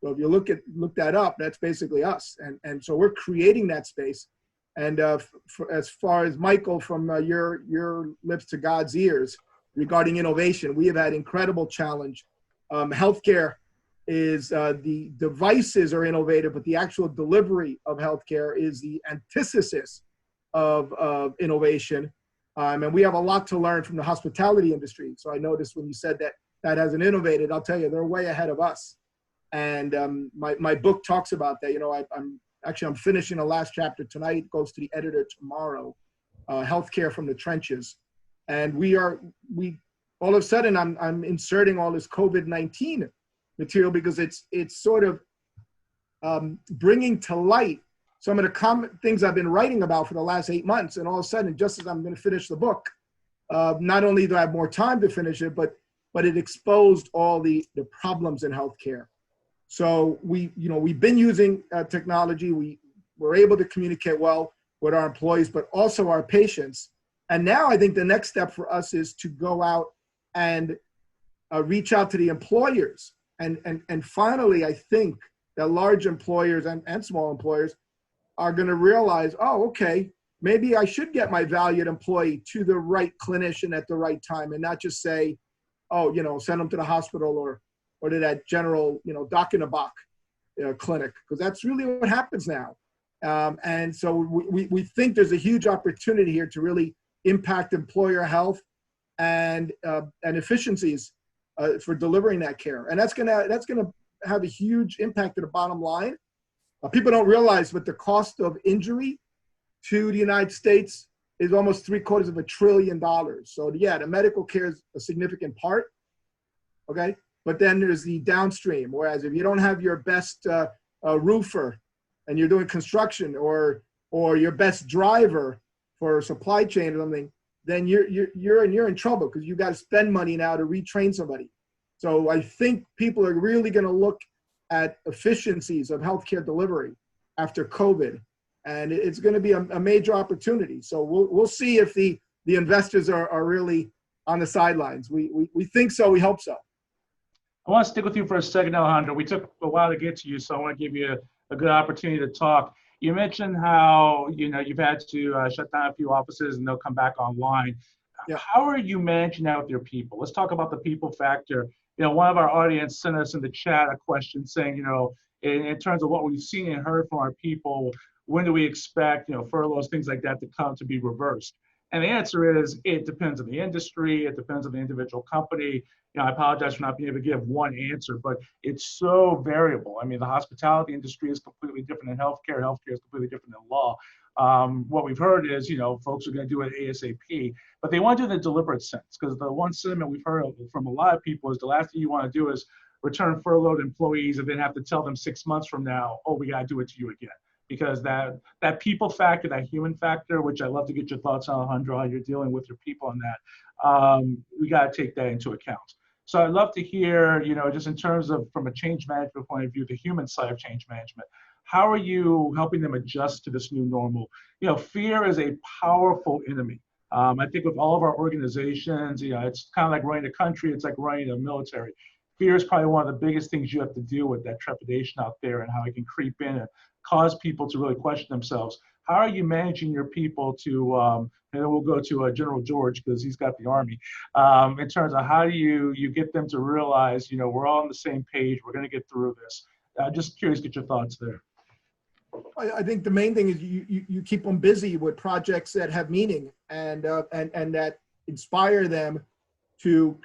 S6: So if you look that up, that's basically us. And so we're creating that space. And as far as Michael, from your lips to God's ears, regarding innovation, we have had incredible challenge. Healthcare is, the devices are innovative, but the actual delivery of healthcare is the antithesis of innovation. And we have a lot to learn from the hospitality industry. So I noticed when you said that hasn't innovated, I'll tell you, they're way ahead of us. And my book talks about that. You know, I'm finishing the last chapter tonight. It goes to the editor tomorrow, Healthcare from the Trenches. And we all of a sudden I'm inserting all this COVID-19 material because it's sort of bringing to light some of the common things I've been writing about for the last 8 months. And all of a sudden, just as I'm going to finish the book, not only do I have more time to finish it, but it exposed all the problems in healthcare. So we've been using technology. We were able to communicate well with our employees, but also our patients. And now I think the next step for us is to go out and reach out to the employers. And finally, I think that large employers and small employers are going to realize, oh, okay, maybe I should get my valued employee to the right clinician at the right time, and not just say, oh, send them to the hospital or to that general, doc in a box clinic, because that's really what happens now. And so we think there's a huge opportunity here to really impact employer health and efficiencies for delivering that care. And that's gonna have a huge impact to the bottom line. People don't realize, but the cost of injury to the United States is almost $750 billion. So yeah, the medical care is a significant part, okay? But then there's the downstream, whereas if you don't have your best roofer and you're doing construction, or your best driver for supply chain or something, then you're in trouble, because you got to spend money now to retrain somebody. So I think people are really going to look at efficiencies of healthcare delivery after COVID, and it's going to be a major opportunity. So we'll see if the investors are really on the sidelines. We think so. We hope so.
S2: I want to stick with you for a second, Alejandro. We took a while to get to you, so I want to give you a good opportunity to talk. You mentioned how you've had to shut down a few offices and they'll come back online.
S6: Yeah.
S2: How are you managing that with your people? Let's talk about the people factor. One of our audience sent us in the chat a question saying, in terms of what we've seen and heard from our people, when do we expect, furloughs, things like that to come to be reversed? And the answer is, it depends on the industry. It depends on the individual company. I apologize for not being able to give one answer, but it's so variable. I mean, the hospitality industry is completely different than healthcare. Healthcare is completely different than law. What we've heard is, folks are going to do it ASAP, but they want to do it in a deliberate sense, because the one sentiment we've heard from a lot of people is the last thing you want to do is return furloughed employees and then have to tell them 6 months from now, oh, we got to do it to you again. Because that people factor, that human factor, which I'd love to get your thoughts on, Alejandro, how you're dealing with your people on that, we got to take that into account. So I'd love to hear, just in terms of, from a change management point of view, the human side of change management, how are you helping them adjust to this new normal? Fear is a powerful enemy. I think with all of our organizations, it's kind of like running a country, it's like running a military. Fear is probably one of the biggest things you have to deal with, that trepidation out there and how it can creep in and cause people to really question themselves. How are you managing your people to, and then we'll go to General George because he's got the Army, in terms of how do you get them to realize, we're all on the same page, we're going to get through this. Just curious to get your thoughts there.
S6: I think the main thing is you keep them busy with projects that have meaning and that inspire them to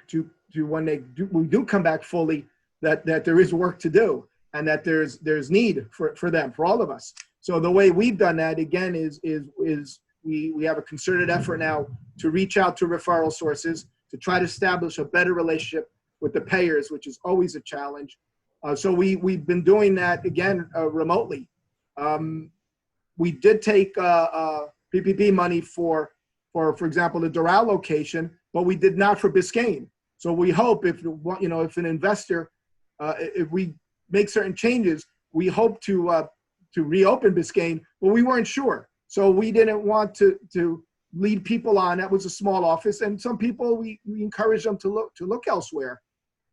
S6: when we do come back fully, that there is work to do and that there's need for them, for all of us. So the way we've done that again is we have a concerted effort now to reach out to referral sources to try to establish a better relationship with the payers, which is always a challenge. So we've been doing that again remotely. We did take PPP money for example, the Doral location, but we did not for Biscayne. So we hope if an investor, if we make certain changes, we hope to reopen Biscayne, but we weren't sure. So we didn't want to lead people on. That was a small office, and some people we encouraged them to look elsewhere.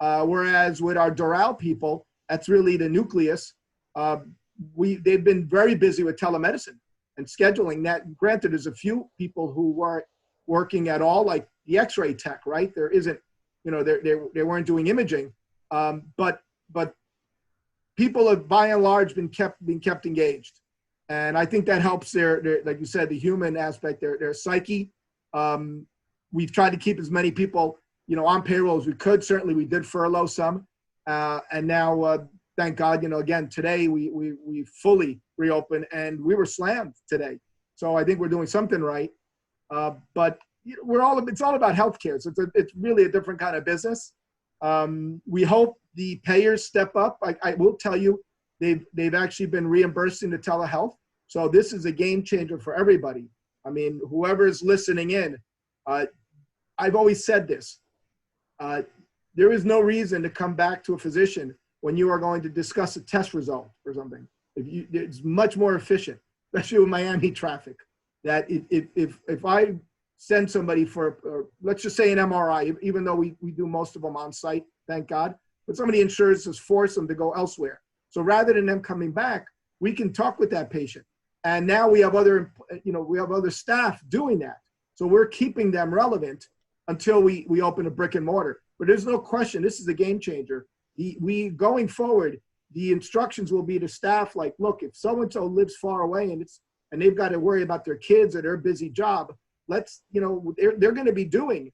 S6: Whereas with our Doral people, that's really the nucleus. They've been very busy with telemedicine and scheduling that. Granted, there's a few people who weren't working at all, like the X-ray tech, right? There isn't, they weren't doing imaging, but people have by and large been kept engaged, and I think that helps their like you said, the human aspect, their psyche. We've tried to keep as many people on payroll as we could. Certainly, we did furlough some, and now. Thank God, again, today we fully reopened and we were slammed today. So I think we're doing something right. But it's all about healthcare. So it's really a different kind of business. We hope the payers step up. I will tell you, they've actually been reimbursing the telehealth. So this is a game changer for everybody. I mean, whoever's listening in, I've always said this. There is no reason to come back to a physician when you are going to discuss a test result or something. It's much more efficient, especially with Miami traffic, that if I send somebody for, let's just say an MRI, even though we do most of them on site, thank God, but somebody insurance has forced them to go elsewhere. So rather than them coming back, we can talk with that patient. And now we have other staff doing that. So we're keeping them relevant until we open a brick and mortar. But there's no question, this is a game changer. We going forward, the instructions will be to staff like, look, if so-and-so lives far away and they've got to worry about their kids or their busy job, they're going to be doing.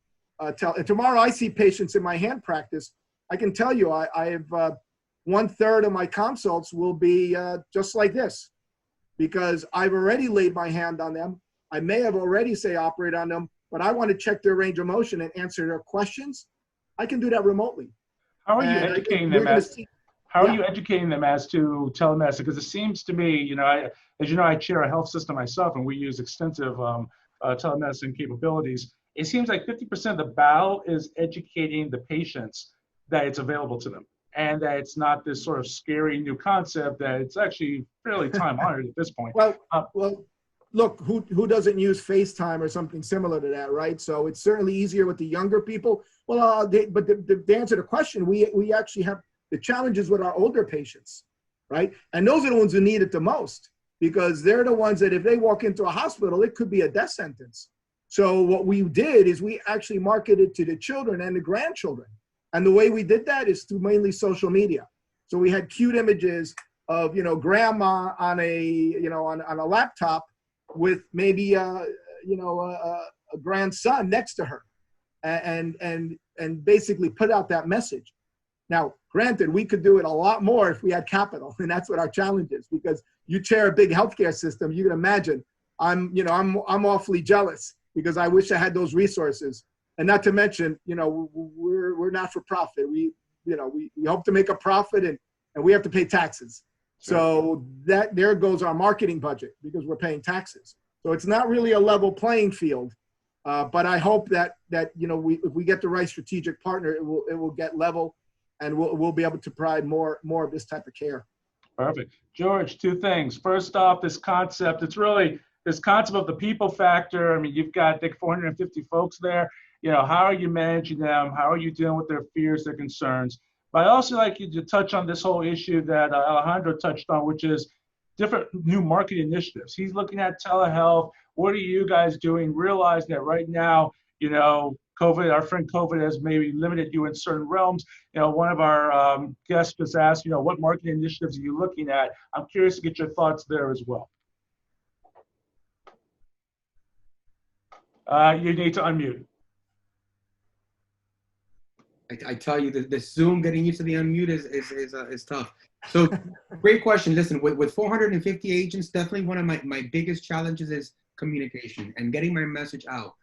S6: Tomorrow I see patients in my hand practice. I can tell you, I have 1/3 of my consults will be just like this, because I've already laid my hand on them. I may have already operate on them, but I want to check their range of motion and answer their questions. I can do that remotely.
S2: How are you educating them as to telemedicine? Because it seems to me, I chair a health system myself, and we use extensive telemedicine capabilities. It seems like 50% of the battle is educating the patients that it's available to them, and that it's not this sort of scary new concept, that it's actually fairly time honored at this point.
S6: Well, look, who doesn't use FaceTime or something similar to that, right? So it's certainly easier with the younger people. Well, but to answer the question, we actually have the challenges with our older patients, right? And those are the ones who need it the most, because they're the ones that if they walk into a hospital, it could be a death sentence. So what we did is we actually marketed to the children and the grandchildren. And the way we did that is through mainly social media. So we had cute images of, grandma on on a laptop with maybe, a grandson next to her, and basically put out that message. Now, granted, we could do it a lot more if we had capital, and that's what our challenge is, because you chair a big healthcare system. You can imagine I'm awfully jealous, because I wish I had those resources. And not to mention, we're not for profit. We hope to make a profit, and we have to pay taxes. Sure. So there goes our marketing budget, because we're paying taxes. So it's not really a level playing field. But I hope that if we get the right strategic partner, it will get level, and we'll be able to provide more of this type of care.
S2: Perfect. George, two things. First off, this concept, it's really this concept of the people factor. I mean, you've got, I think, 450 folks there. How are you managing them? How are you dealing with their fears, their concerns? But I also like you to touch on this whole issue that Alejandro touched on, which is different new market initiatives. He's looking at telehealth. What are you guys doing? Realizing that right now, COVID, our friend COVID has maybe limited you in certain realms. One of our guests just asked, what market initiatives are you looking at? I'm curious to get your thoughts there as well. You need to unmute.
S3: I tell you, the Zoom, getting used to the unmute is tough. So great question. Listen, with 450 agents, definitely one of my biggest challenges is communication and getting my message out.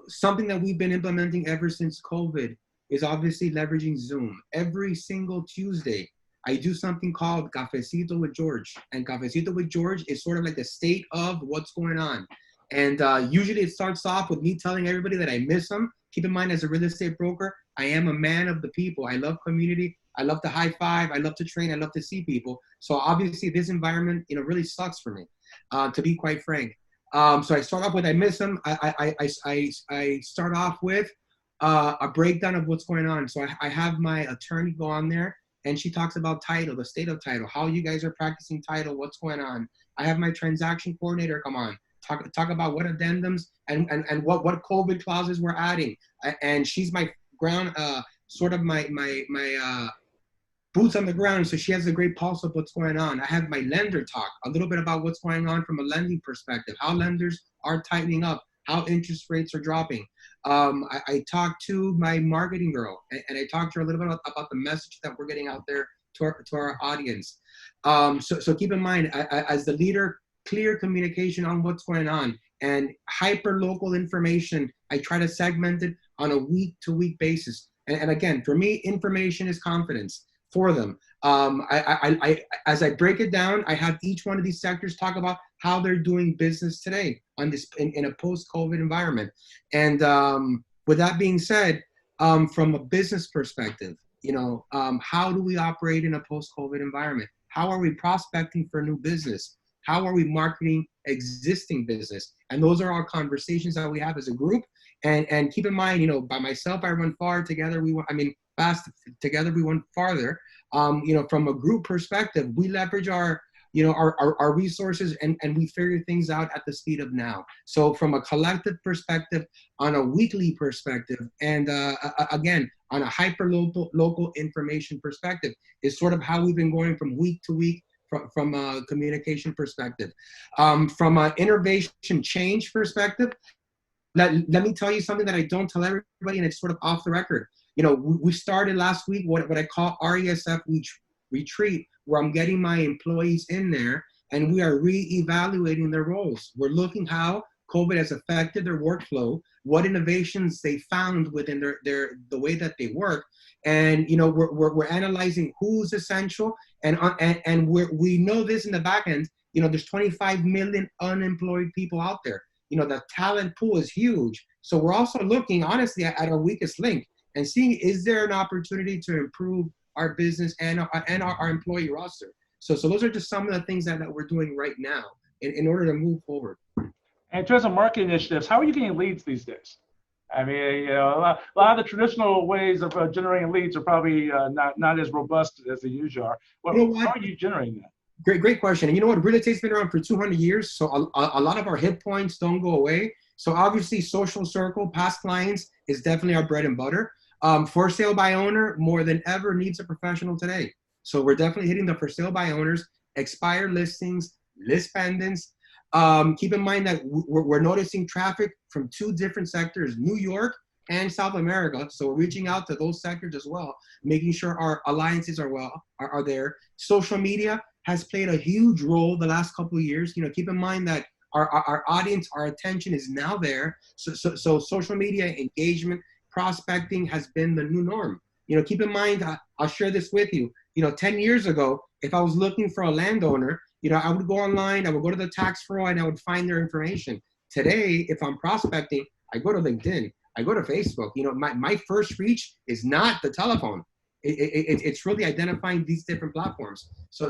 S3: Something that we've been implementing ever since COVID is obviously leveraging Zoom. Every single Tuesday, I do something called Cafecito with George. And Cafecito with George is sort of like the state of what's going on. And usually it starts off with me telling everybody that I miss them. Keep in mind, as a real estate broker, I am a man of the people. I love community. I love to high five. I love to train. I love to see people. So obviously this environment, really sucks for me, to be quite frank. So I start off with I miss them. I start off with a breakdown of what's going on. So I have my attorney go on there, and she talks about title, the state of title, how you guys are practicing title, what's going on. I have my transaction coordinator come on, talk about what addendums and what COVID clauses we're adding. And she's my ground, sort of my boots on the ground, so she has a great pulse of what's going on. I have my lender talk a little bit about what's going on from a lending perspective, how lenders are tightening up, how interest rates are dropping. I talked to my marketing girl, and I talked to her a little bit about the message that we're getting out there to our audience. So keep in mind, as the leader, clear communication on what's going on and hyper local information. I try to segment it on a week-to-week basis. And again, for me, information is confidence for them. As I break it down, I have each one of these sectors talk about how they're doing business today on this in a post-COVID environment. And with that being said, from a business perspective, how do we operate in a post-COVID environment? How are we prospecting for new business? How are we marketing existing business? And those are our conversations that we have as a group. And keep in mind, by myself, I run far. Together, fast. Together, we went farther. From a group perspective, we leverage our resources and we figure things out at the speed of now. So from a collective perspective, on a weekly perspective, and again, on a hyper local information perspective, is sort of how we've been going from week to week from a communication perspective. From an innovation change perspective, let me tell you something that I don't tell everybody, and it's sort of off the record. We started last week what I call RESF retreat, where I'm getting my employees in there and we are re-evaluating their roles. We're looking how COVID has affected their workflow, what innovations they found within the way that they work, and we're analyzing who's essential, and we know this in the back end. There's 25 million unemployed people out there. The talent pool is huge. So we're also looking honestly at our weakest link and seeing, is there an opportunity to improve our business and our employee roster. So those are just some of the things that we're doing right now. in order to move forward.
S2: And in terms of market initiatives, how are you getting leads these days? I mean, you know, a lot of the traditional ways of generating leads are probably not as robust as they usually are. How are you generating that?
S3: Great question. And you know what? Real estate's been around for 200 years, so a lot of our hit points don't go away. So obviously, social circle, past clients is definitely our bread and butter. For sale by owner, more than ever, needs a professional today. So we're definitely hitting the for sale by owners, expired listings, list pendants. Keep in mind that we're noticing traffic from 2 different sectors, New York and South America. So we're reaching out to those sectors as well, making sure our alliances are there. Social media has played a huge role the last couple of years. You know, keep in mind that our audience, our attention is now there. So social media engagement, prospecting has been the new norm. You know, keep in mind, I'll share this with you. You know, 10 years ago, if I was looking for a landowner, you know, I would go online, I would go to the tax pro, and I would find their information. Today, if I'm prospecting, I go to LinkedIn, I go to Facebook. You know, my first reach is not the telephone. It's really identifying these different platforms. So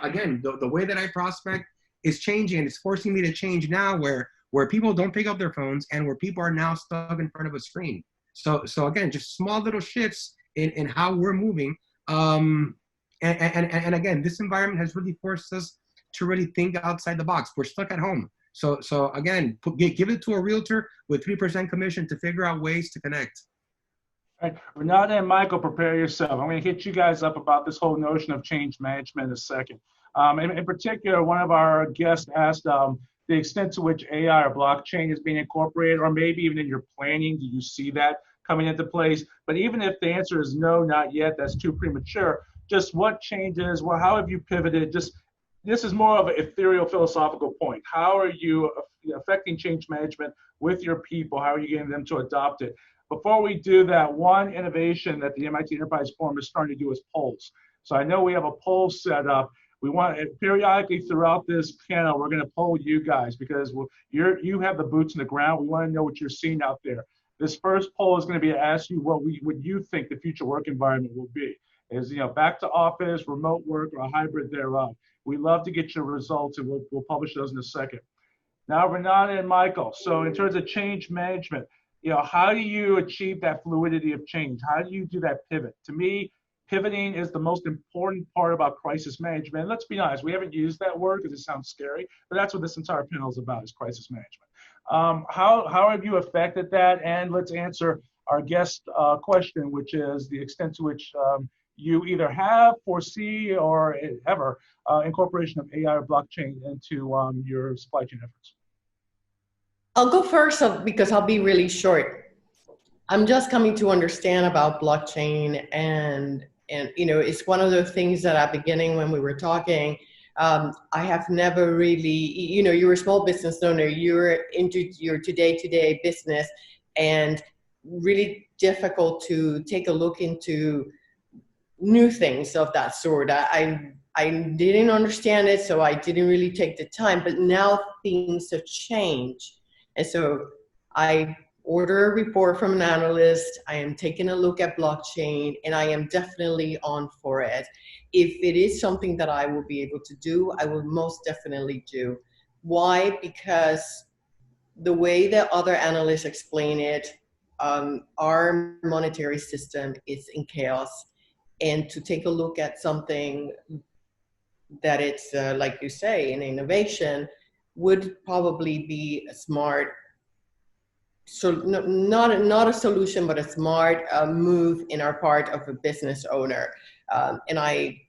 S3: again, the way that I prospect is changing, and it's forcing me to change now where people don't pick up their phones and where people are now stuck in front of a screen. So again, just small little shifts in how we're moving. And again, this environment has really forced us to really think outside the box. We're stuck at home. So again, give it to a realtor with 3% commission to figure out ways to connect.
S2: All right, Renata and Michael, prepare yourself. I'm going to hit you guys up about this whole notion of change management in a second. In particular, one of our guests asked the extent to which AI or blockchain is being incorporated, or maybe even in your planning, do you see that coming into place? But even if the answer is no, not yet, that's too premature, just what changes, well, how have you pivoted? Just this is more of an ethereal philosophical point. How are you affecting change management with your people? How are you getting them to adopt it? Before we do that, one innovation that the MIT Enterprise Forum is starting to do is polls. So I know we have a poll set up. We want periodically throughout this panel, we're going to poll you guys because you have the boots in the ground. We want to know what you're seeing out there. This first poll is going to be to ask you what you think the future work environment will be. Is, you know, back to office, remote work, or a hybrid thereof. We love to get your results, and we'll publish those in a second. Now, Renata and Michael, so in terms of change management, you know, how do you achieve that fluidity of change? How do you do that pivot? To me, pivoting is the most important part about crisis management. And let's be honest, we haven't used that word because it sounds scary, but that's what this entire panel is about, is crisis management. How have you affected that? And let's answer our guest question, which is the extent to which you either have, foresee, or ever incorporation of AI or blockchain into your supply chain efforts.
S4: I'll go first because I'll be really short. I'm just coming to understand about blockchain, and you know, it's one of the things that at the beginning when we were talking, I have never really, you know, you're a small business owner, you're into your day-to-day business, and really difficult to take a look into new things of that sort. I didn't understand it, so I didn't really take the time, but now things have changed. And so I order a report from an analyst, I am taking a look at blockchain, and I am definitely on for it. If it is something that I will be able to do, I will most definitely do. Why? Because the way that other analysts explain it, our monetary system is in chaos. And to take a look at something that it's, like you say, an innovation, would probably be a smart, so not a solution, but a smart move in our part of a business owner. And I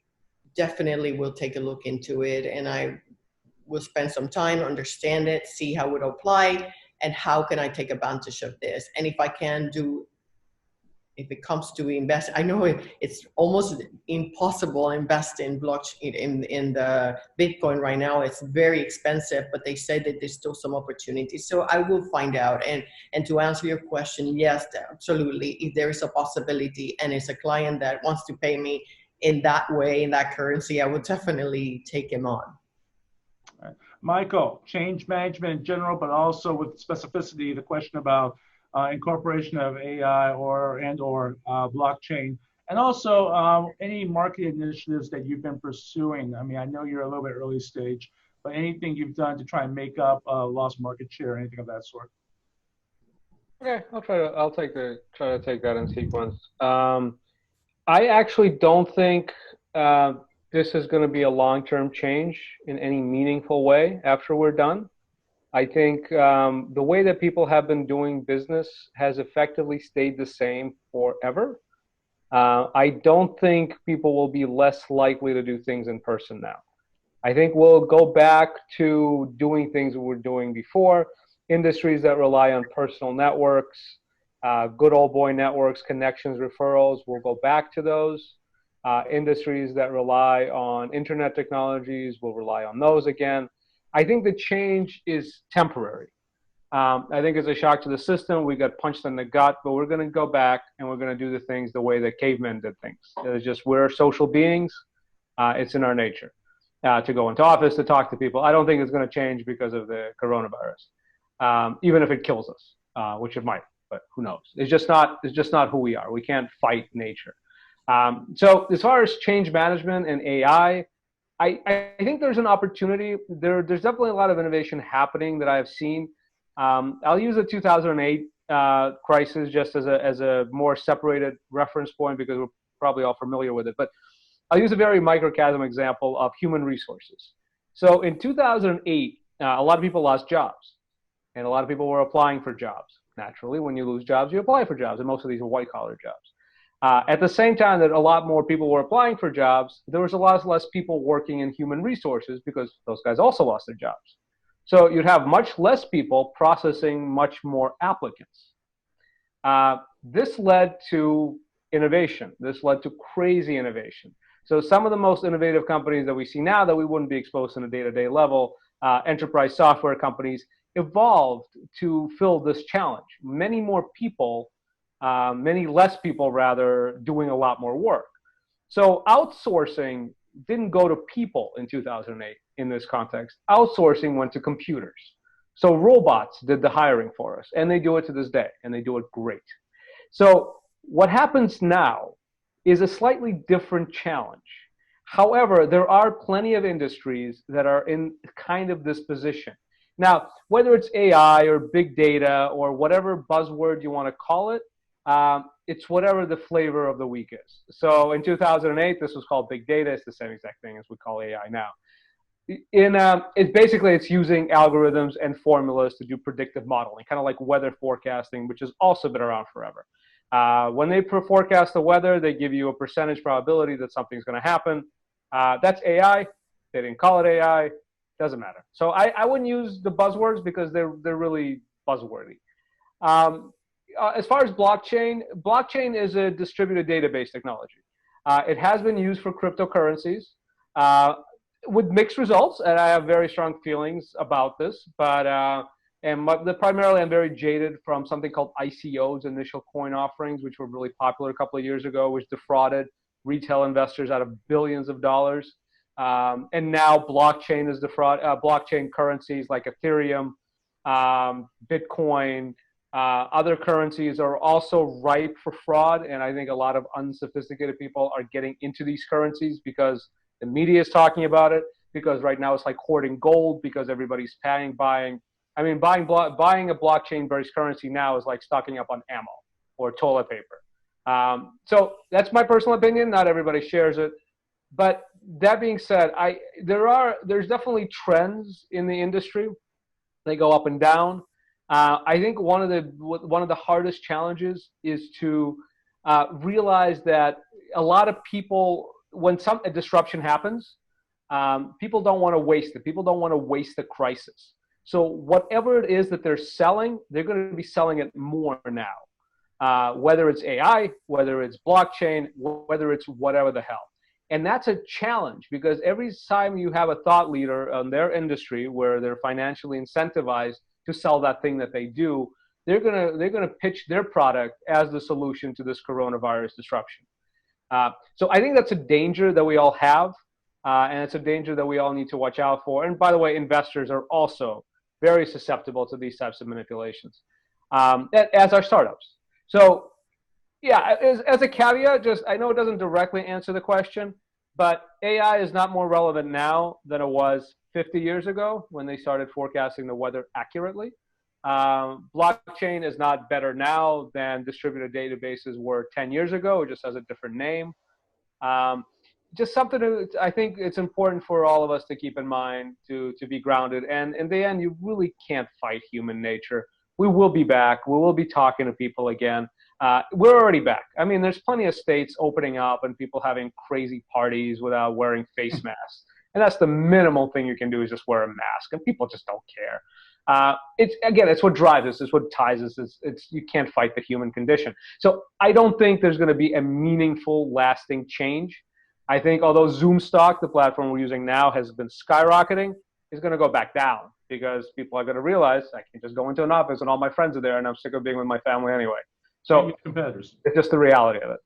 S4: definitely will take a look into it, and I will spend some time, understand it, see how it would apply, and how can I take advantage of this. And if I can do, if it comes to invest, I know it's almost impossible to invest in blockchain, in the Bitcoin right now. It's very expensive, but they say that there's still some opportunities. So I will find out. And to answer your question, yes, absolutely. If there is a possibility and it's a client that wants to pay me in that way, in that currency, I would definitely take him on.
S2: All right. Michael, change management in general, but also with specificity, the question about incorporation of AI or blockchain, and also any market initiatives that you've been pursuing. I mean, I know you're a little bit early stage, but anything you've done to try and make up lost market share, anything of that sort.
S5: Okay, I'll try to take that in sequence. I actually don't think this is going to be a long-term change in any meaningful way after we're done. I think the way that people have been doing business has effectively stayed the same forever. I don't think people will be less likely to do things in person now. I think we'll go back to doing things we were doing before. Industries that rely on personal networks, good old boy networks, connections, referrals, we'll go back to those. Industries that rely on internet technologies will rely on those again. I think the change is temporary. I think it's a shock to the system. We got punched in the gut, but we're going to go back and we're going to do the things the way that cavemen did things. It's just we're social beings. It's in our nature to go into office, to talk to people. I don't think it's going to change because of the coronavirus, even if it kills us, which it might, but who knows? It's just not who we are. We can't fight nature. So as far as change management and AI, I think there's an opportunity. There's definitely a lot of innovation happening that I've seen. I'll use the 2008 crisis just as a more separated reference point because we're probably all familiar with it. But I'll use a very microcosm example of human resources. So in 2008, a lot of people lost jobs, and a lot of people were applying for jobs. Naturally, when you lose jobs, you apply for jobs, and most of these are white-collar jobs. At the same time that a lot more people were applying for jobs, there was a lot less people working in human resources because those guys also lost their jobs. So you'd have much less people processing much more applicants. This led to innovation. This led to crazy innovation. So some of the most innovative companies that we see now that we wouldn't be exposed on a day-to-day level, enterprise software companies, evolved to fill this challenge. Many more people, many less people rather, doing a lot more work. So outsourcing didn't go to people in 2008 in this context. Outsourcing went to computers. So robots did the hiring for us, and they do it to this day, and they do it great. So what happens now is a slightly different challenge. However, there are plenty of industries that are in kind of this position. Now, whether it's AI or big data or whatever buzzword you want to call it, it's whatever the flavor of the week is. So in 2008, this was called big data. It's the same exact thing as we call AI now. It's using algorithms and formulas to do predictive modeling, kind of like weather forecasting, which has also been around forever. When they forecast the weather, they give you a percentage probability that something's going to happen. That's AI. They didn't call it AI. Doesn't matter. So I wouldn't use the buzzwords because they're really buzzworthy. As far as blockchain is a distributed database technology. It has been used for cryptocurrencies with mixed results, and I have very strong feelings about this. But primarily, I'm very jaded from something called ICOs, initial coin offerings, which were really popular a couple of years ago, which defrauded retail investors out of billions of dollars. And now blockchain is blockchain currencies like Ethereum, Bitcoin, other currencies are also ripe for fraud. And I think a lot of unsophisticated people are getting into these currencies because the media is talking about it, because right now it's like hoarding gold because everybody's buying. I mean, buying a blockchain-based currency now is like stocking up on ammo or toilet paper. So that's my personal opinion. Not everybody shares it. But that being said, there's definitely trends in the industry. They go up and down. I think one of the hardest challenges is to realize that a lot of people, when a disruption happens, people don't want to waste it. People don't want to waste the crisis. So whatever it is that they're selling, they're going to be selling it more now. Whether it's AI, whether it's blockchain, whether it's whatever the hell. And that's a challenge because every time you have a thought leader in their industry where they're financially incentivized to sell that thing that they do, they're gonna pitch their product as the solution to this coronavirus disruption. So I think that's a danger that we all have, and it's a danger that we all need to watch out for. And by the way, investors are also very susceptible to these types of manipulations, as are startups. So yeah, as a caveat, I know it doesn't directly answer the question, but AI is not more relevant now than it was 50 years ago when they started forecasting the weather accurately. Blockchain is not better now than distributed databases were 10 years ago. It just has a different name. Just something I think it's important for all of us to keep in mind to be grounded. And in the end, you really can't fight human nature. We will be back. We will be talking to people again. We're already back. I mean, there's plenty of states opening up and people having crazy parties without wearing face masks. And that's the minimal thing you can do, is just wear a mask. And people just don't care. It's what drives us. It's what ties us. You can't fight the human condition. So I don't think there's going to be a meaningful, lasting change. I think although Zoom stock, the platform we're using now, has been skyrocketing, it's going to go back down because people are going to realize I can just go into an office and all my friends are there and I'm sick of being with my family anyway. So
S2: competitors.
S5: It's just the reality of it.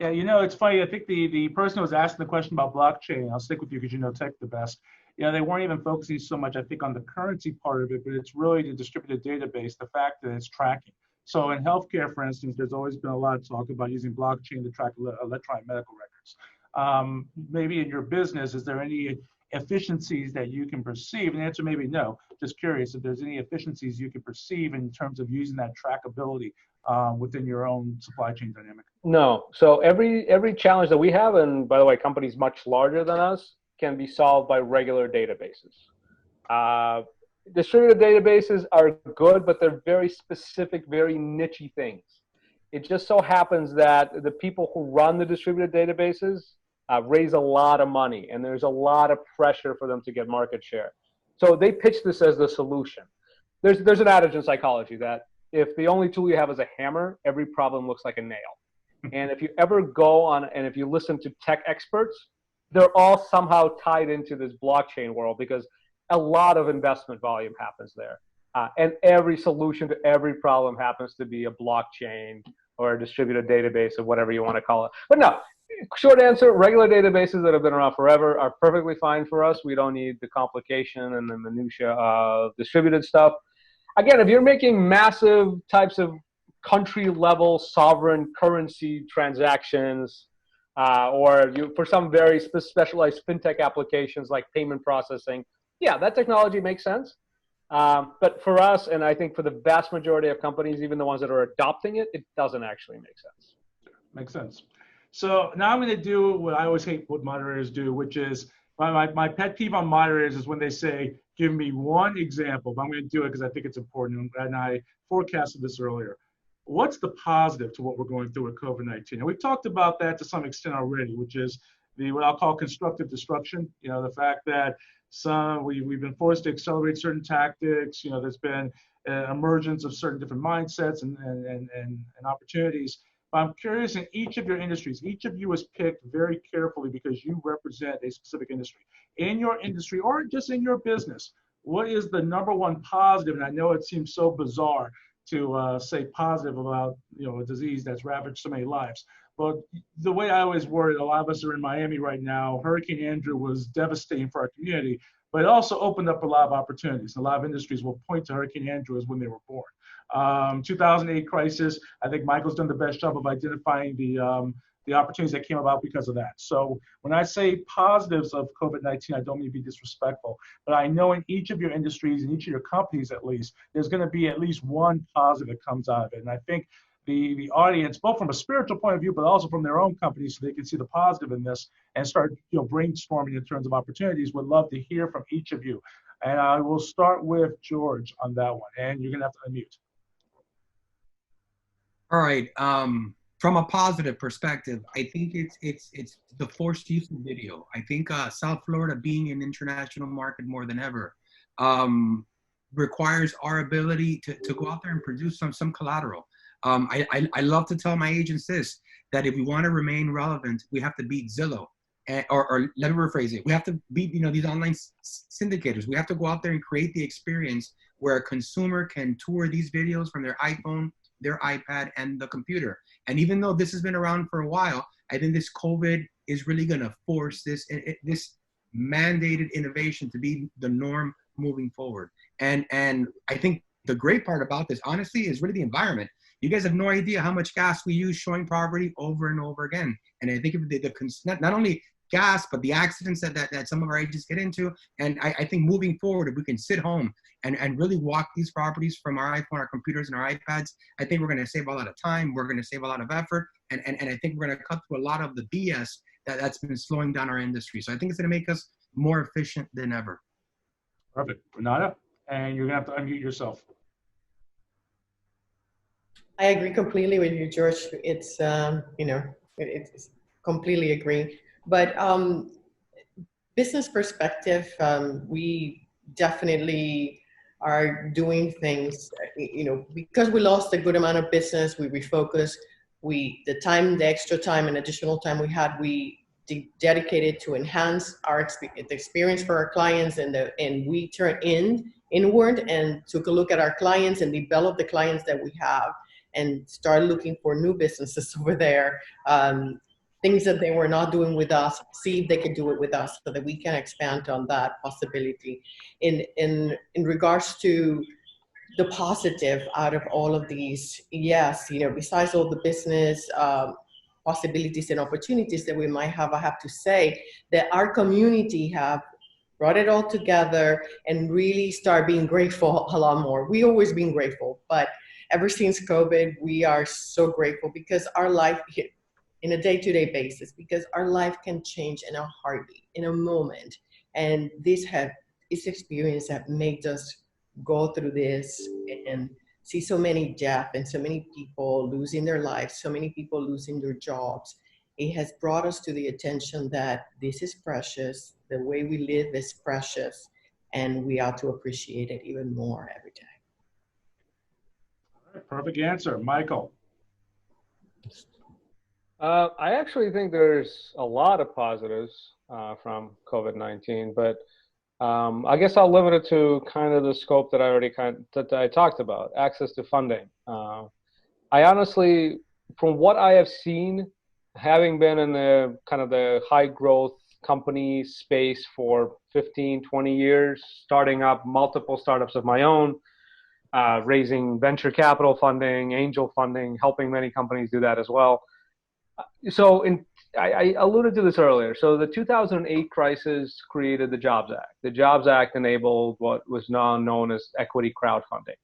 S2: Yeah, it's funny. I think the person who was asking the question about blockchain, I'll stick with you because you know tech the best. They weren't even focusing so much, I think, on the currency part of it, but it's really the distributed database, the fact that it's tracking. So in healthcare, for instance, there's always been a lot of talk about using blockchain to track electronic medical records. Maybe in your business, is there any efficiencies that you can perceive? And the answer may be no. Just curious if there's any efficiencies you can perceive in terms of using that trackability within your own supply chain dynamic.
S5: No. So every challenge that we have, and by the way, companies much larger than us, can be solved by regular databases. Distributed databases are good, but they're very specific, very niche-y things. It just so happens that the people who run the distributed databases raise a lot of money, and there's a lot of pressure for them to get market share. So they pitch this as the solution. There's an adage in psychology that if the only tool you have is a hammer, every problem looks like a nail. And if you ever go on and if you listen to tech experts, they're all somehow tied into this blockchain world because a lot of investment volume happens there. And every solution to every problem happens to be a blockchain or a distributed database or whatever you want to call it. But no, short answer, regular databases that have been around forever are perfectly fine for us. We don't need the complication and the minutia of distributed stuff. Again, if you're making massive types of country-level sovereign currency transactions, or for some very specialized fintech applications like payment processing, yeah, that technology makes sense. But for us, and I think for the vast majority of companies, even the ones that are adopting it, it doesn't actually make sense.
S2: Makes sense. So now I'm going to do what I always hate what moderators do, which is my pet peeve on moderators is when they say, give me one example, but I'm going to do it because I think it's important. And I forecasted this earlier. What's the positive to what we're going through with COVID-19? And we've talked about that to some extent already, which is what I'll call constructive destruction. The fact that we've been forced to accelerate certain tactics. There's been emergence of certain different mindsets and opportunities. But I'm curious, in each of your industries, each of you was picked very carefully because you represent a specific industry. In your industry or just in your business, what is the number one positive? And I know it seems so bizarre to say positive about a disease that's ravaged so many lives. But the way I always word it, a lot of us are in Miami right now. Hurricane Andrew was devastating for our community, but it also opened up a lot of opportunities. A lot of industries will point to Hurricane Andrew as when they were born. 2008 crisis, I think Michael's done the best job of identifying the opportunities that came about because of that. So when I say positives of COVID-19, I don't mean to be disrespectful, but I know in each of your industries, in each of your companies at least, there's going to be at least one positive that comes out of it. And I think the audience, both from a spiritual point of view, but also from their own companies, so they can see the positive in this and start brainstorming in terms of opportunities, would love to hear from each of you. And I will start with George on that one, and you're going to have to unmute.
S3: All right. From a positive perspective, I think it's the forced use of video. I think South Florida, being an international market more than ever, requires our ability to go out there and produce some collateral. I love to tell my agents this, that if we want to remain relevant, we have to beat Zillow. Or let me rephrase it. We have to beat these online syndicators. We have to go out there and create the experience where a consumer can tour these videos from their iPhone, their iPad, and the computer. And even though this has been around for a while, I think this COVID is really going to force this mandated innovation to be the norm moving forward. And I think the great part about this, honestly, is really the environment. You guys have no idea how much gas we use showing property over and over again. And I think if not only gas, but the accidents that some of our agents get into. And I think moving forward, if we can sit home and really walk these properties from our iPhone, our computers, and our iPads, I think we're going to save a lot of time. We're going to save a lot of effort. And I think we're going to cut through a lot of the BS that's been slowing down our industry. So I think it's going to make us more efficient than ever.
S2: Perfect. Renata, and you're going to have to unmute yourself.
S4: I agree completely with you, George. It's, it's completely agree. But business perspective, we definitely are doing things, because we lost a good amount of business, we refocused, the extra time and additional time we had, we dedicated to enhance the experience for our clients, and we turned inward and took a look at our clients and developed the clients that we have and started looking for new businesses over there, things that they were not doing with us, see if they could do it with us so that we can expand on that possibility. In regards to the positive out of all of these, yes, besides all the business possibilities and opportunities that we might have, I have to say that our community have brought it all together and really start being grateful a lot more. We always been grateful, but ever since COVID, we are so grateful because our life, in a day-to-day basis, because our life can change in a heartbeat, in a moment. And this experience have made us go through this and see so many deaths and so many people losing their lives, so many people losing their jobs. It has brought us to the attention that this is precious, the way we live is precious, and we ought to appreciate it even more every day.
S2: Perfect answer. Michael.
S5: I actually think there's a lot of positives from COVID-19, but I guess I'll limit it to kind of the scope that I talked about, access to funding. I honestly, from what I have seen, having been in the kind of the high growth company space for 15, 20 years, starting up multiple startups of my own, raising venture capital funding, angel funding, helping many companies do that as well. So I alluded to this earlier. So the 2008 crisis created the Jobs Act. The Jobs Act enabled what was now known as equity crowdfunding.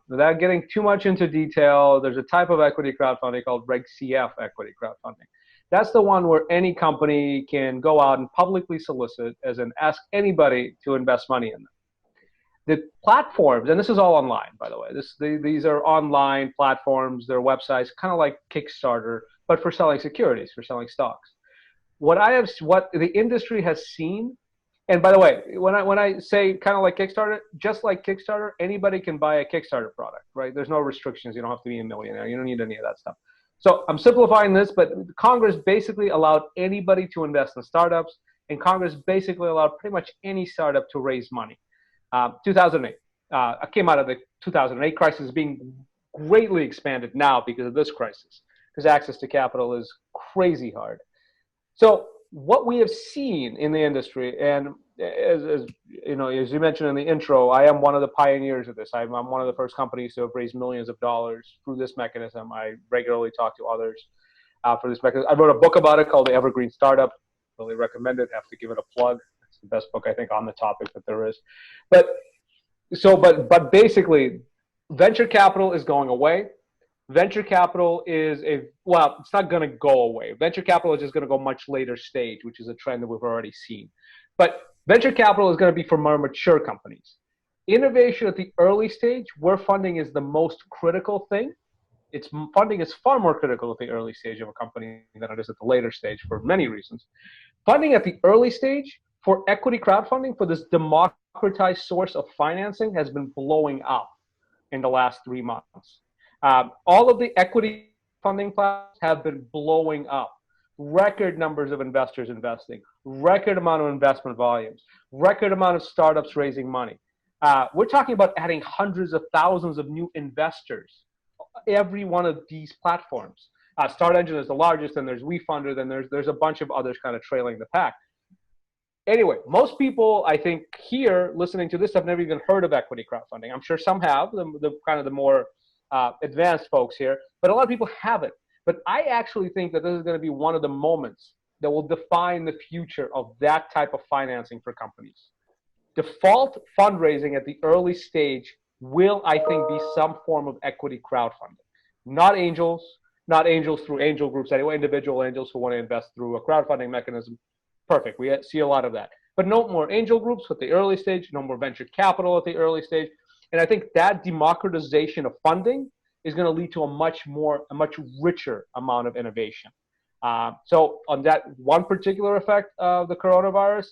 S5: Without getting too much into detail, there's a type of equity crowdfunding called Reg CF equity crowdfunding. That's the one where any company can go out and publicly solicit, as in ask anybody to invest money in them. The platforms, and this is all online, by the way. These are online platforms. They're websites, kind of like Kickstarter, but for selling securities, for selling stocks. What the industry has seen, and by the way, when I say kind of like Kickstarter, just like Kickstarter, anybody can buy a Kickstarter product, right? There's no restrictions. You don't have to be a millionaire. You don't need any of that stuff. So I'm simplifying this, but Congress basically allowed anybody to invest in startups, and Congress basically allowed pretty much any startup to raise money. 2008. I came out of the 2008 crisis being greatly expanded now because of this crisis, because access to capital is crazy hard. So what we have seen in the industry, and as you mentioned in the intro, I am one of the pioneers of this. I'm one of the first companies to have raised millions of dollars through this mechanism. I regularly talk to others for this mechanism. I wrote a book about it called The Evergreen Startup. Really recommend it. Have to give it a plug. It's the best book, I think, on the topic that there is. But basically, venture capital is going away. Venture capital is it's not going to go away. Venture capital is just going to go much later stage, which is a trend that we've already seen. But venture capital is going to be for more mature companies. Innovation at the early stage, where funding is the most critical thing, funding is far more critical at the early stage of a company than it is at the later stage for many reasons. Funding at the early stage for equity crowdfunding, for this democratized source of financing, has been blowing up in the last 3 months. All of the equity funding platforms have been blowing up. Record numbers of investors investing, record amount of investment volumes, record amount of startups raising money. We're talking about adding hundreds of thousands of new investors every one of these platforms. Start Engine is the largest, and there's WeFunder, then there's a bunch of others kind of trailing the pack. Anyway, most people, I think, here listening to this have never even heard of equity crowdfunding. I'm sure some have, the kind of the more advanced folks here, but a lot of people haven't. But I actually think that this is going to be one of the moments that will define the future of that type of financing for companies. Default fundraising at the early stage will, I think, be some form of equity crowdfunding. Not angels through angel groups anyway, individual angels who want to invest through a crowdfunding mechanism. Perfect, we see a lot of that. But no more angel groups at the early stage, no more venture capital at the early stage. And I think that democratization of funding is going to lead to a much richer amount of innovation. So on that one particular effect of the coronavirus,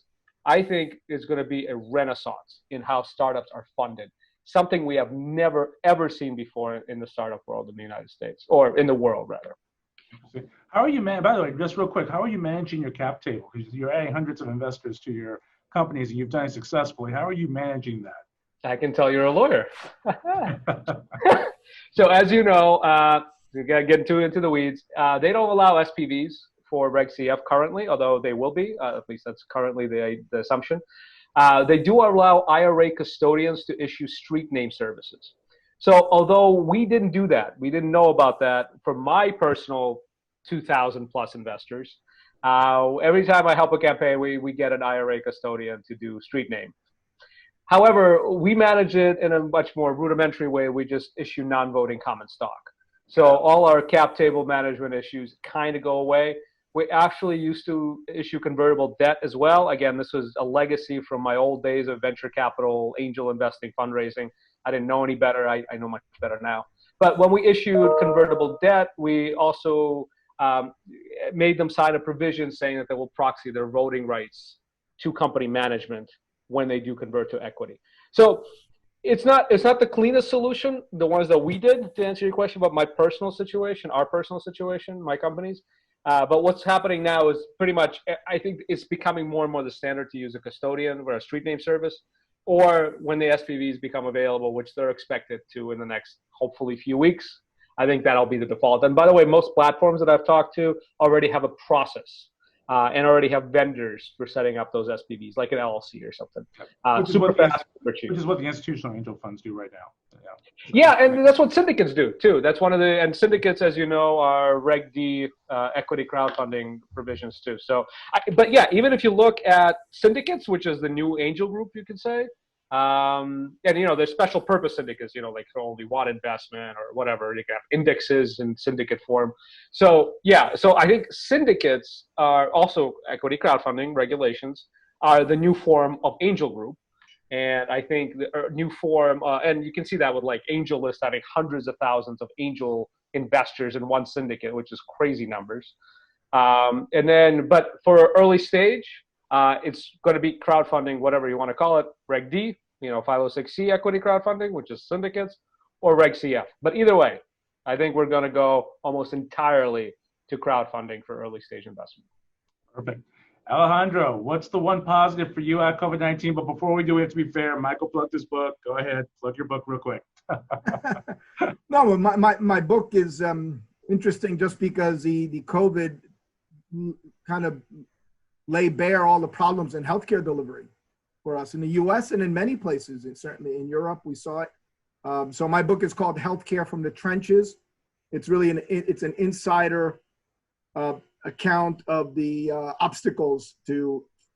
S5: I think is going to be a renaissance in how startups are funded. Something we have never, ever seen before in the startup world in the United States, or in the world, rather.
S2: How are you, by the way, just real quick, how are you managing your cap table? Because you're adding hundreds of investors to your companies and you've done it successfully. How are you managing that?
S5: I can tell you're a lawyer. So as you know, we got to get into the weeds. They don't allow SPVs for Reg CF currently, although they will be, at least that's currently the assumption. They do allow IRA custodians to issue street name services. So although we didn't do that, we didn't know about that for my personal 2,000 plus investors, every time I help a campaign, we get an IRA custodian to do street name. However, we manage it in a much more rudimentary way. We just issue non-voting common stock. So all our cap table management issues kind of go away. We actually used to issue convertible debt as well. Again, this was a legacy from my old days of venture capital, angel investing, fundraising. I didn't know any better. I know much better now. But when we issued convertible debt, we also made them sign a provision saying that they will proxy their voting rights to company management when they do convert to equity. So it's not the cleanest solution, the ones that we did, to answer your question about my personal situation, our personal situation, my companies. But what's happening now is pretty much, I think it's becoming more and more the standard to use a custodian or a street name service, or when the SPVs become available, which they're expected to in the next, hopefully, few weeks, I think that'll be the default. And by the way, most platforms that I've talked to already have a process and already have vendors for setting up those SPVs, like an LLC or something. Super fast, super cheap.
S2: Which is what the institutional angel funds do right now.
S5: Yeah, and that's what syndicates do too. That's one of the, and syndicates, as you know, are Reg D equity crowdfunding provisions too. So, but yeah, even if you look at syndicates, which is the new angel group, you could say, and there's special purpose syndicates, like for only one investment or whatever. You have indexes in syndicate form. So yeah, so I think syndicates are also equity crowdfunding regulations are the new form of angel group. And I think the new form, and you can see that with like AngelList having hundreds of thousands of angel investors in one syndicate, which is crazy numbers. But for early stage, it's going to be crowdfunding, whatever you want to call it, Reg D, 506C equity crowdfunding, which is syndicates, or Reg CF. But either way, I think we're going to go almost entirely to crowdfunding for early stage investment.
S2: Perfect. Alejandro, what's the one positive for you at COVID-19? But before we do, we have to be fair. Michael plugged his book. Go ahead, plug your book real quick.
S6: No, my book is interesting just because the COVID kind of lay bare all the problems in healthcare delivery for us in the U.S. and in many places. And certainly in Europe, we saw it. So my book is called Healthcare from the Trenches. It's really it's an insider account of the obstacles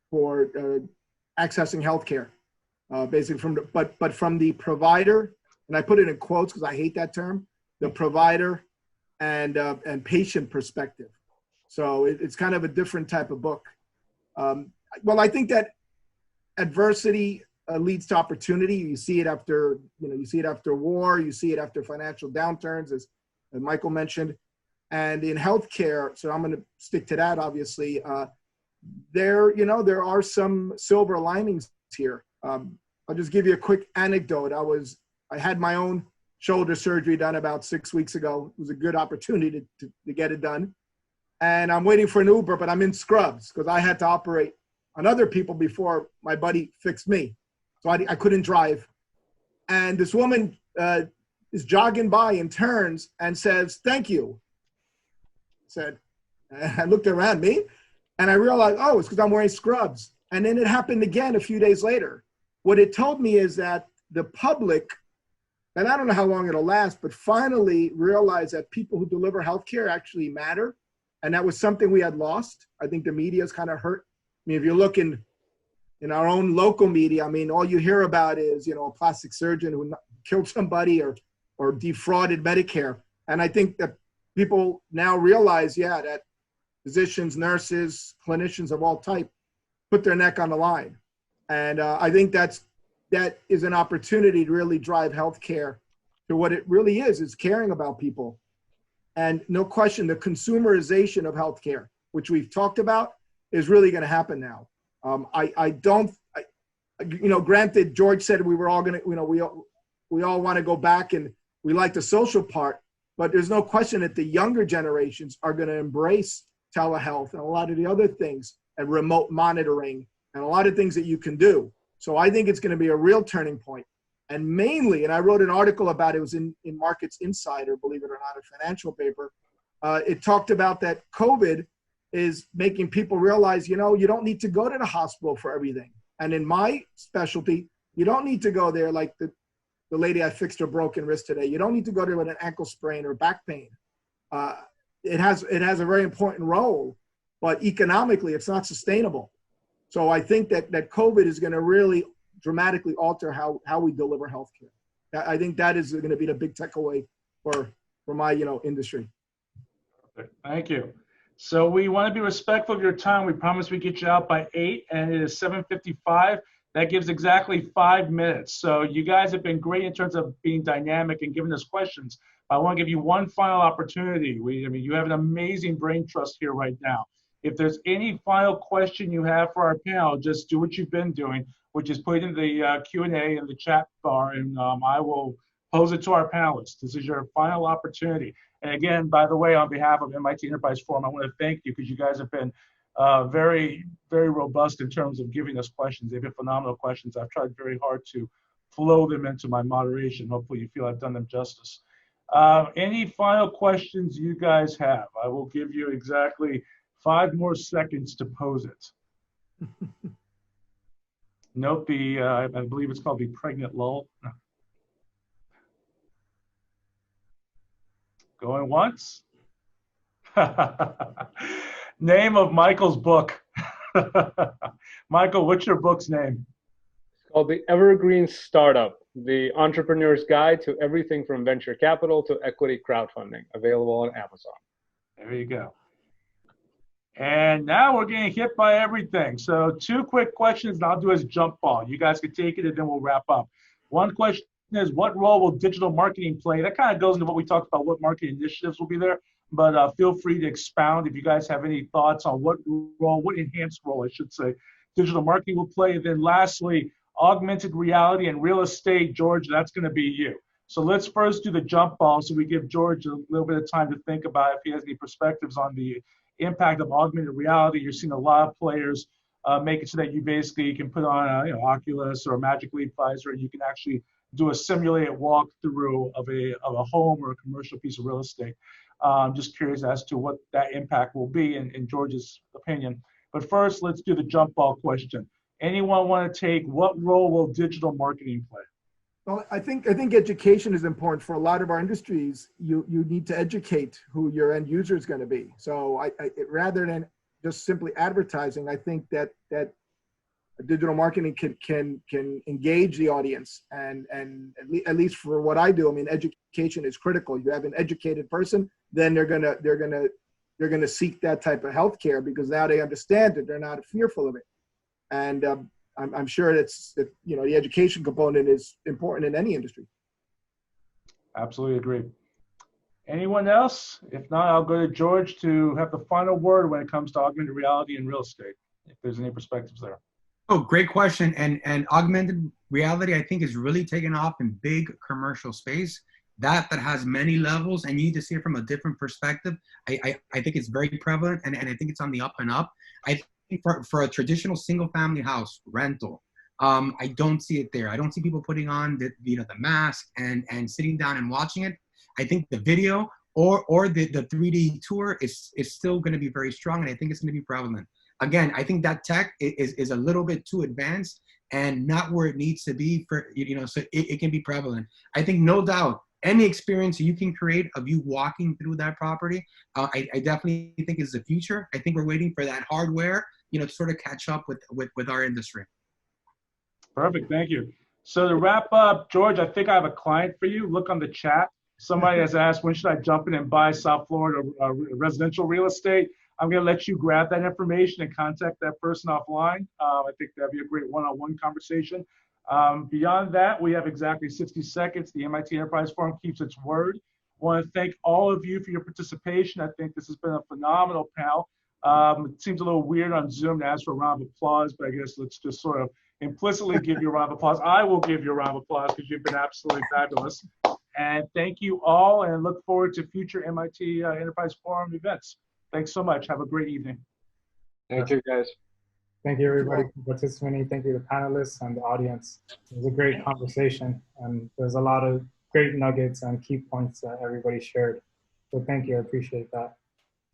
S6: for accessing healthcare, basically from the provider, and I put it in quotes because I hate that term, the provider and patient perspective. So it's kind of a different type of book. Well, I think that adversity leads to opportunity. You see it after war. You see it after financial downturns, as Michael mentioned. And in healthcare, so I'm going to stick to that. Obviously, there are some silver linings here. I'll just give you a quick anecdote. I had my own shoulder surgery done about 6 weeks ago. It was a good opportunity to get it done. And I'm waiting for an Uber, but I'm in scrubs because I had to operate on other people before my buddy fixed me. So I couldn't drive. And this woman is jogging by and turns and says, "Thank you." I looked around me and I realized, oh, it's because I'm wearing scrubs. And then it happened again a few days later. What it told me is that the public, and I don't know how long it'll last, but finally realized that people who deliver healthcare actually matter. And that was something we had lost. I think the media's kind of hurt. I mean, if you look in our own local media, I mean, all you hear about is, you know, a plastic surgeon who killed somebody or defrauded Medicare. And I think that people now realize, yeah, that physicians, nurses, clinicians of all type put their neck on the line. And I think that is an opportunity to really drive healthcare to what it really is caring about people. And no question, the consumerization of healthcare, which we've talked about, is really going to happen now. You know, granted, George said we were all going to, you know, we all want to go back and we like the social part, but there's no question that the younger generations are going to embrace telehealth and a lot of the other things and remote monitoring and a lot of things that you can do. So I think it's going to be a real turning point. And mainly, and I wrote an article about it, it was in Markets Insider, believe it or not, a financial paper. It talked about that COVID is making people realize, you know, you don't need to go to the hospital for everything. And in my specialty, you don't need to go there like the lady I fixed her broken wrist today. You don't need to go there with an ankle sprain or back pain. It has a very important role, but economically, it's not sustainable. So I think that COVID is going to really dramatically alter how we deliver healthcare. I think that is going to be the big takeaway for my, you know, industry.
S2: Perfect. Thank you. So we want to be respectful of your time. We promise we get you out by 8, and it is 7:55. That gives exactly 5 minutes. So you guys have been great in terms of being dynamic and giving us questions. I want to give you one final opportunity. I mean, you have an amazing brain trust here right now. If there's any final question you have for our panel, just do what you've been doing, which is put it in the Q&A in the chat bar, and I will pose it to our panelists. This is your final opportunity. And again, by the way, on behalf of MIT Enterprise Forum, I want to thank you because you guys have been very, very robust in terms of giving us questions. They've been phenomenal questions. I've tried very hard to flow them into my moderation. Hopefully you feel I've done them justice. Any final questions you guys have? I will give you exactly 5 more seconds to pose it. Note the, I believe it's called the pregnant lull. Going once. Name of Michael's book. Michael, what's your book's name?
S5: It's called The Evergreen Startup, The Entrepreneur's Guide to Everything from Venture Capital to Equity Crowdfunding, available on Amazon.
S2: There you go. And now we're getting hit by everything. So 2 quick questions, and I'll do as jump ball. You guys can take it, and then we'll wrap up. One question is, what role will digital marketing play? That kind of goes into what we talked about, what marketing initiatives will be there. But feel free to expound if you guys have any thoughts on what enhanced role, I should say, digital marketing will play. And then lastly, augmented reality and real estate. George, that's going to be you. So let's first do the jump ball so we give George a little bit of time to think about if he has any perspectives on the impact of augmented reality. You're seeing a lot of players make it so that you basically can put on a, Oculus or a Magic Leap Visor, and you can actually do a simulated walkthrough of a home or a commercial piece of real estate. Just curious as to what that impact will be in George's opinion. But first, let's do the jump ball question. Anyone want to take, what role will digital marketing play?
S6: Well, I think education is important for a lot of our industries. You need to educate who your end user is going to be. So rather than just simply advertising, I think that digital marketing can engage the audience, and at least for what I do, I mean, education is critical. You have an educated person, then they're gonna seek that type of healthcare because now they understand it. They're not fearful of it, and I'm sure that the education component is important in any industry.
S2: Absolutely agree. Anyone else? If not, I'll go to George to have the final word when it comes to augmented reality and real estate, if there's any perspectives there.
S3: Oh, great question. And augmented reality, I think, is really taking off in big commercial space. That has many levels, and you need to see it from a different perspective. I think it's very prevalent, and I think it's on the up and up. I think for a traditional single-family house rental, I don't see it there. I don't see people putting on the mask and sitting down and watching it. I think the video or the 3D tour is still going to be very strong, and I think it's going to be prevalent. Again, I think that tech is a little bit too advanced and not where it needs to be for, so it can be prevalent. I think no doubt any experience you can create of you walking through that property, I definitely think is the future. I think we're waiting for that hardware, to sort of catch up with our industry.
S2: Perfect, thank you. So to wrap up, George, I think I have a client for you. Look on the chat. Somebody has asked, when should I jump in and buy South Florida residential real estate? I'm going to let you grab that information and contact that person offline. I think that'd be a great one-on-one conversation. Beyond that, we have exactly 60 seconds. The MIT Enterprise Forum keeps its word. I want to thank all of you for your participation. I think this has been a phenomenal panel. It seems a little weird on Zoom to ask for a round of applause, but I guess let's just sort of implicitly give you a round of applause. I will give you a round of applause because you've been absolutely fabulous. And thank you all, and look forward to future MIT Enterprise Forum events. Thanks so much. Have a great evening.
S5: Thank you, guys.
S1: Thank you, everybody, for participating. Thank you to the panelists and the audience. It was a great conversation, and there's a lot of great nuggets and key points that everybody shared. So thank you. I appreciate that.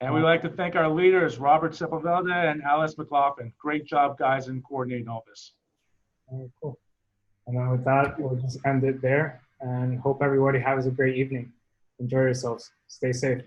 S2: And we'd like to thank our leaders, Robert Sepulveda and Alice McLaughlin. Great job, guys, in coordinating all this.
S1: All right, cool. And then with that, we'll just end it there, and hope everybody has a great evening. Enjoy yourselves. Stay safe.